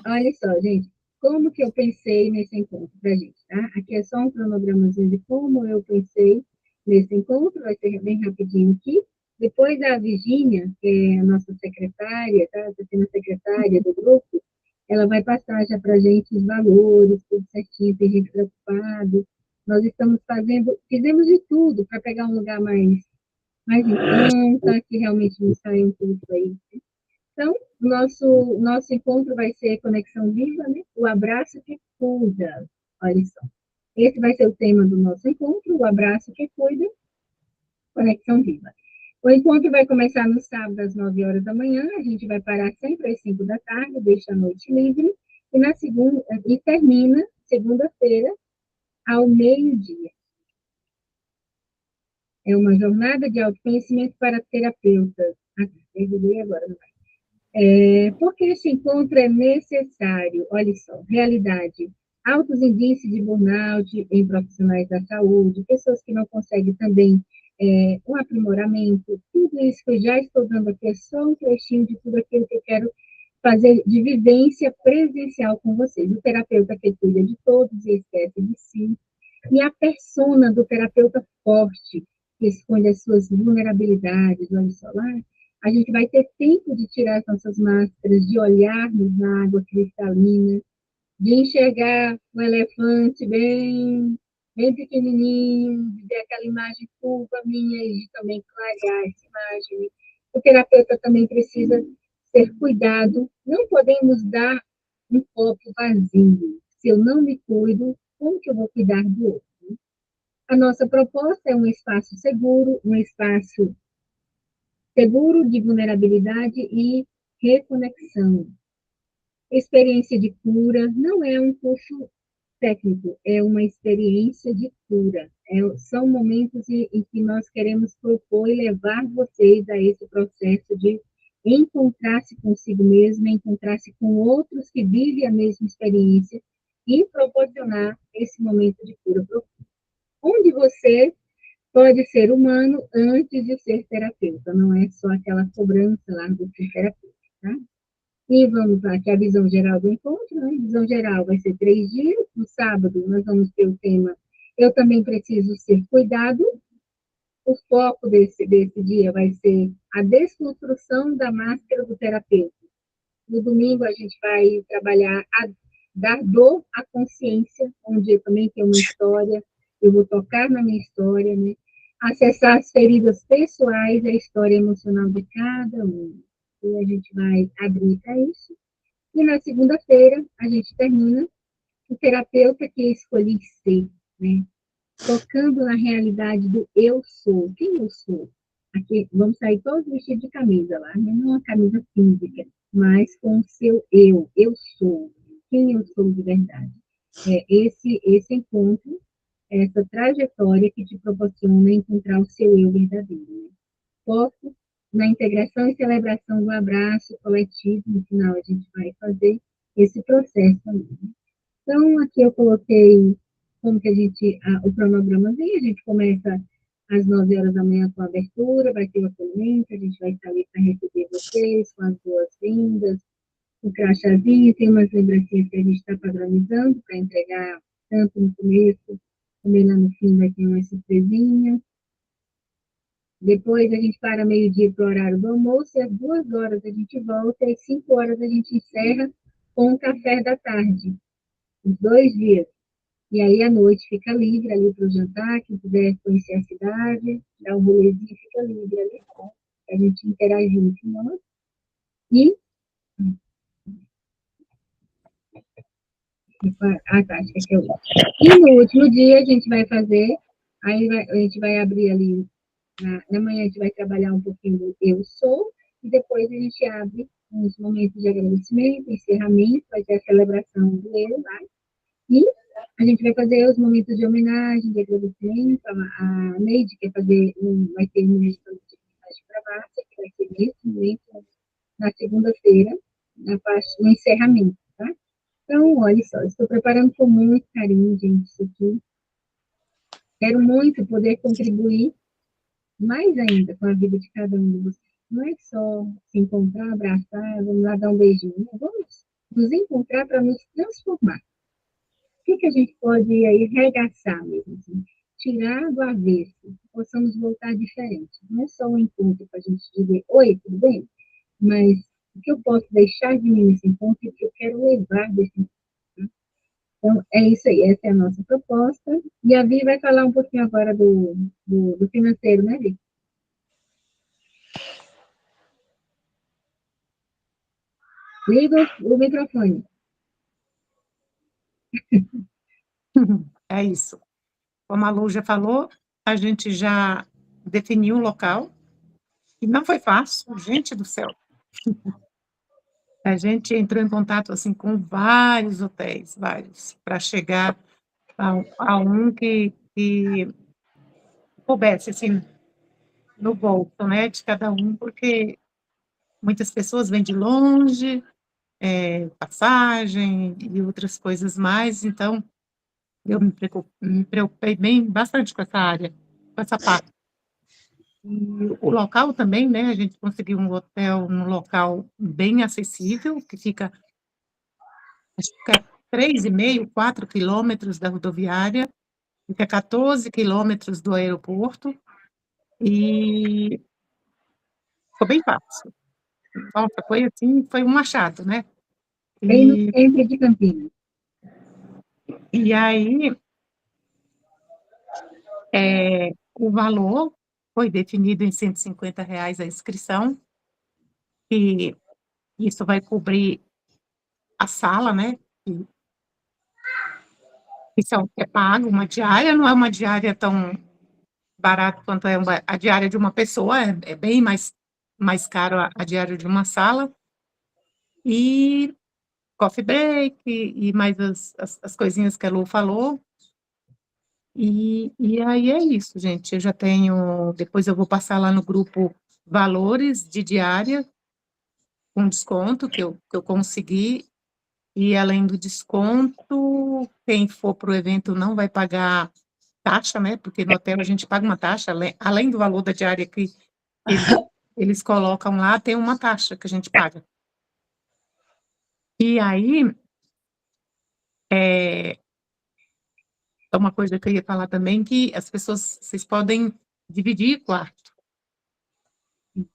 Olha só, gente. Como que eu pensei nesse encontro pra gente, tá? Aqui é só um cronogramazinho de como eu pensei nesse encontro. Vai ser bem rapidinho aqui. Depois a Virgínia, que é a nossa secretária, tá? Está sendo a secretária do grupo, ela vai passar já para a gente os valores, tudo certinho, tem gente preocupada. Nós fizemos de tudo para pegar um lugar mais em conta, que realmente não saia um pouco aí. Então, nosso encontro vai ser Conexão Viva, né? O abraço que cuida. Olha só. Esse vai ser o tema do nosso encontro, o abraço que cuida, Conexão Viva. O encontro vai começar no sábado, às 9 horas da manhã, a gente vai parar sempre às 5 da tarde, deixa a noite livre, e termina, segunda-feira, ao meio-dia. É uma jornada de autoconhecimento para terapeutas. Agora, não vai. Porque esse encontro é necessário, olha só, realidade, altos índices de burnout em profissionais da saúde, pessoas que não conseguem também um aprimoramento, tudo isso que eu já estou dando aqui é só um trechinho de tudo aquilo que eu quero fazer de vivência presencial com vocês. O terapeuta que cuida de todos e esquece de si, e a persona do terapeuta forte, que esconde as suas vulnerabilidades, olha só lá, a gente vai ter tempo de tirar as nossas máscaras, de olharmos na água cristalina, de enxergar o elefante bem bem pequenininho, ver aquela imagem curva minha e também clarear essa imagem. O terapeuta também precisa ser cuidado. Não podemos dar um copo vazio. Se eu não me cuido, como que eu vou cuidar do outro? A nossa proposta é um espaço seguro de vulnerabilidade e reconexão. Experiência de cura não é um curso técnico, é uma experiência de cura. São momentos em que nós queremos propor e levar vocês a esse processo de encontrar-se consigo mesmo, encontrar-se com outros que vivem a mesma experiência e proporcionar esse momento de cura profunda. Onde você pode ser humano antes de ser terapeuta, não é só aquela cobrança lá do ser terapeuta, tá? E vamos lá, que é a visão geral do encontro, né? A visão geral vai ser 3 dias. No sábado, nós vamos ter o tema Eu Também Preciso Ser Cuidado. O foco desse dia vai ser a desconstrução da máscara do terapeuta. No domingo, a gente vai trabalhar a dar dor à consciência, onde eu também tenho uma história, eu vou tocar na minha história, né? Acessar as feridas pessoais, a história emocional de cada um. E a gente vai abrir para isso. E na segunda-feira, a gente termina o terapeuta que eu escolhi ser, né? Tocando na realidade do eu sou. Quem eu sou? Aqui, vamos sair todos vestidos de camisa lá, né? Não uma camisa física, mas com o seu eu. Eu sou. Quem eu sou de verdade? Esse encontro, essa trajetória que te proporciona encontrar o seu eu verdadeiro, né? Foco na integração e celebração do abraço coletivo. No final, a gente vai fazer esse processo também. Então, aqui eu coloquei como que o cronogramazinho, a gente começa às 9 horas da manhã com a abertura, vai ter o acolhimento, a gente vai estar ali para receber vocês, com as boas-vindas, o crachazinho, tem umas lembrancinhas que a gente está padronizando para entregar tanto no começo, também lá no fim vai ter uma surpresinha. Depois a gente para meio-dia para o horário do almoço, e às 2 horas a gente volta, e às 5 horas a gente encerra com o café da tarde, os 2 dias. E aí à noite fica livre ali para o jantar, quem quiser conhecer a cidade, dar um rolezinho, fica livre ali, tá? A gente interagir no final. E acho que é hoje. E no último dia a gente vai fazer, a gente vai abrir ali, na manhã a gente vai trabalhar um pouquinho do eu sou, e depois a gente abre uns momentos de agradecimento, encerramento, vai ter a celebração do eu, tá? E a gente vai fazer os momentos de homenagem, de agradecimento. A Neide quer fazer vai ter um momento de homenagem para a Márcia, que vai ser nesse momento, na segunda-feira, no encerramento, tá? Então, olha só, estou preparando com muito carinho, gente, isso aqui. Quero muito poder contribuir mais ainda com a vida de cada um de vocês. Não é só se encontrar, abraçar, vamos lá dar um beijinho. Vamos nos encontrar para nos transformar. O que a gente pode aí regaçar mesmo, assim, tirar do avesso, possamos voltar diferente. Não é só um encontro para a gente dizer, oi, tudo bem? Mas o que eu posso deixar de mim nesse encontro e o que eu quero levar desse encontro. Né? Então, é isso aí, essa é a nossa proposta. E a Vi vai falar um pouquinho agora do financeiro, né, Vi? Liga o microfone. É isso. Como a Lu já falou, a gente já definiu o local, e não foi fácil, gente do céu. A gente entrou em contato assim com vários hotéis, vários, para chegar a um que coubesse assim, no bolso, né, de cada um, porque muitas pessoas vêm de longe, passagem e outras coisas mais, então eu me preocupei bastante com essa área, com essa parte. E o local também, né, a gente conseguiu um hotel num local bem acessível, que fica, acho que fica 3,5, 4 quilômetros da rodoviária, fica 14 quilômetros do aeroporto, e ficou bem fácil. Nossa, foi assim, foi um achado, né? Bem no centro de Campinas. E aí, O valor foi definido em R$ 150 a inscrição, e isso vai cobrir a sala, né? Isso é pago, uma diária, não é uma diária tão barata quanto a diária de uma pessoa, é bem mais caro a diária de uma sala, e coffee break, e mais as coisinhas que a Lu falou. E aí é isso, gente. Eu já tenho. Depois eu vou passar lá no grupo valores de diária, com desconto que eu consegui. E além do desconto, quem for para o evento não vai pagar taxa, né? Porque no hotel a gente paga uma taxa, além do valor da diária que eles colocam lá, tem uma taxa que a gente paga. E aí, uma coisa que eu ia falar também, que as pessoas, vocês podem dividir quarto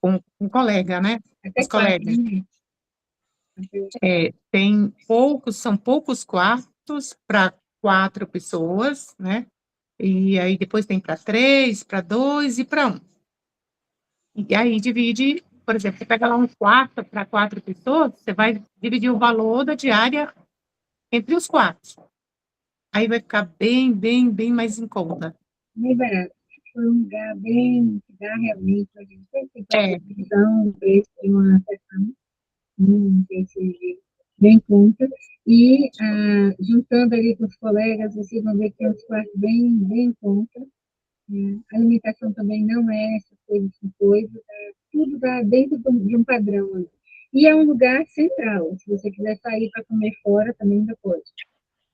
com um colega, né? Os colegas. São poucos quartos para 4 pessoas, né? E aí depois tem para 3, para 2 e para 1. E aí divide, por exemplo, você pega lá um quarto para 4 pessoas, você vai dividir o valor da diária entre os quartos. Aí vai ficar bem mais em conta. Bem barato. Foi um lugar bem, que dá realmente, a gente tem que divisão, o preço de uma sessão, bem conta. E juntando ali com os colegas, vocês vão ver que tem uns quartos bem em conta. A alimentação também não é essas coisas, tudo dá dentro de um padrão ali. E é um lugar central, se você quiser sair para comer fora, também ainda pode.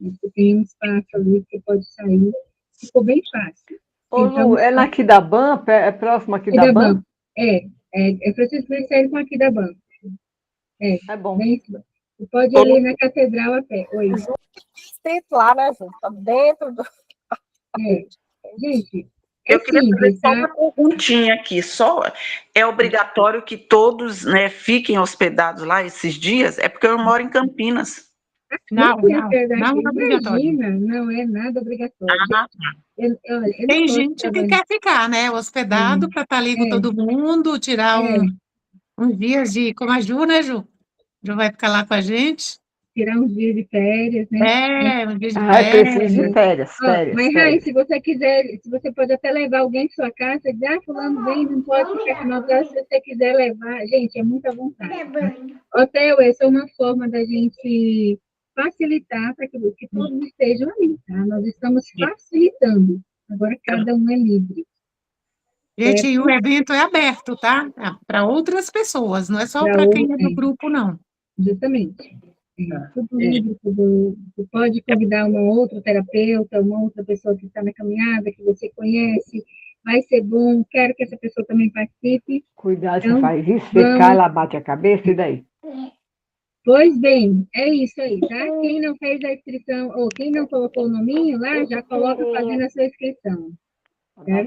Você tem um espaço ali que você pode sair, ficou bem fácil. Ô, Lu, é na Aquidaban? É próximo a Aquidaban? É Francisco Glicério com Aquidaban. É bom. Você pode ir ali na catedral a pé. Oi. Dentro lá, né, gente? Tá dentro do... Gente, eu queria fazer só uma perguntinha aqui. É obrigatório que todos, né, fiquem hospedados lá esses dias? É porque eu moro em Campinas. Não é obrigatório. Imagina, não é nada obrigatório. Tem gente que quer ficar, né, hospedado para estar ali com todo mundo, tirar uns dias como a Ju, né, Ju? Ju vai ficar lá com a gente. Tirar uns dias de férias, né? Uns dias de férias. Preciso de férias. Mas, Rai, se você quiser, você pode até levar alguém de sua casa e dizer, fulano vem, não pode ficar com nós, se você quiser levar. Gente, é muita vontade. Tá? Hotel, essa é uma forma da gente facilitar para que todos estejam ali, tá? Nós estamos facilitando. Agora, cada um é livre. Gente, e o evento é aberto, tá? Para outras pessoas, não é só para quem é do grupo, não. Justamente. Tudo livre, você pode convidar uma outra terapeuta, uma outra pessoa que está na caminhada, que você conhece, vai ser bom, quero que essa pessoa também participe. Cuidado, você faz isso, você cai, ela bate a cabeça, e daí? Pois bem, é isso aí, tá? Quem não fez a inscrição, ou quem não colocou o nominho lá, já coloca fazendo a sua inscrição.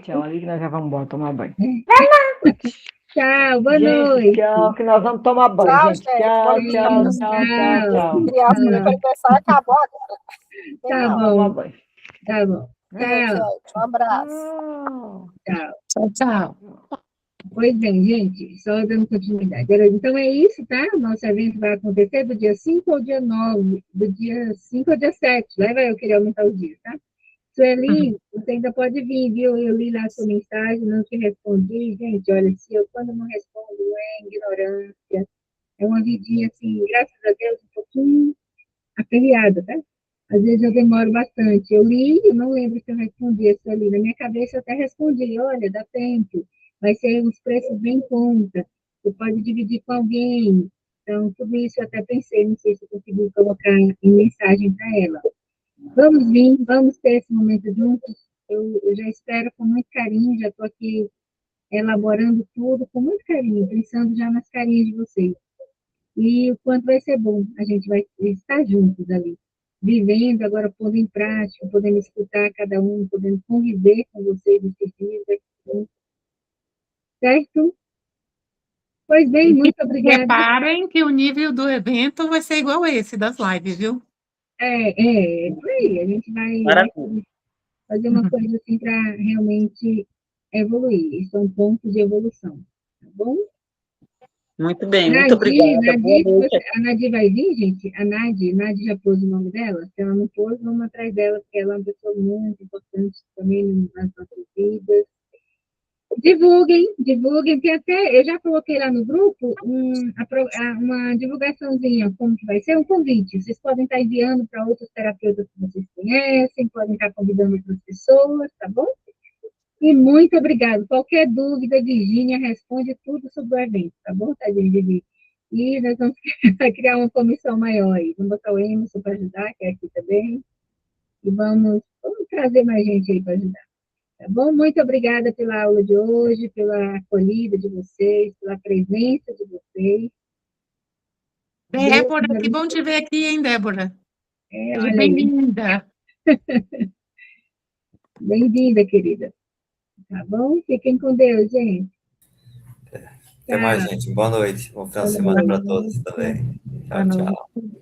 Tchau, ali que nós já vamos embora tomar banho. Tchau, boa noite. Tchau, que nós vamos tomar banho. Tchau, gente. Tchau. Criança, meu aniversário acabou agora. Tá bom. Tá bom. Tchau. Um abraço. Tchau. Pois bem, gente, só dando continuidade. Então é isso, tá? O nosso evento vai acontecer do dia 5 ao dia 9, do dia 5 ao dia 7. Leva eu querer aumentar o dia, tá? Sueli, você ainda pode vir, viu? Eu li lá a sua mensagem, não te respondi. Gente, olha, se eu quando não respondo é ignorância. É uma vidinha, assim, graças a Deus, um pouquinho aperreada, tá? Às vezes eu demoro bastante. Eu li, eu não lembro se eu respondi a Sueli. Na minha cabeça eu até respondi, olha, dá tempo. Vai ser uns preços bem em conta. Você pode dividir com alguém. Então, tudo isso eu até pensei, não sei se eu consegui colocar em mensagem para ela. Vamos vir, vamos ter esse momento juntos. Eu já espero com muito carinho, já estou aqui elaborando tudo com muito carinho, pensando já nas carinhas de vocês. E o quanto vai ser bom, a gente vai estar juntos ali, vivendo, agora pondo em prática, podendo escutar cada um, podendo conviver com vocês esses dias aqui. Certo? Pois bem, muito obrigada. Reparem que o nível do evento vai ser igual esse das lives, viu? Por aí, a gente vai fazer uma coisa assim para realmente evoluir. Isso é um ponto de evolução, tá bom? Muito bem, muito obrigada. Boa noite. A Nadi vai vir, gente? A Nadi já pôs o nome dela? Se ela não pôs, vamos atrás dela, porque ela é uma pessoa muito importante também nas nossas vidas. Divulguem, porque até eu já coloquei lá no grupo uma divulgaçãozinha, como que vai ser, um convite. Vocês podem estar enviando para outros terapeutas que vocês conhecem, podem estar convidando outras pessoas, tá bom? E muito obrigada. Qualquer dúvida, Virgínia responde tudo sobre o evento, tá bom, Tadinha Vivi? E nós vamos criar uma comissão maior aí. Vamos botar o Emerson para ajudar, que é aqui também. E vamos trazer mais gente aí para ajudar. Tá bom? Muito obrigada pela aula de hoje, pela acolhida de vocês, pela presença de vocês. Débora, que bom te ver aqui, hein, Débora? Olha bem-vinda. Bem-vinda, querida. Tá bom? Fiquem com Deus, gente. Até mais, gente. Boa noite. Bom final de semana para todos também. Tchau, tchau.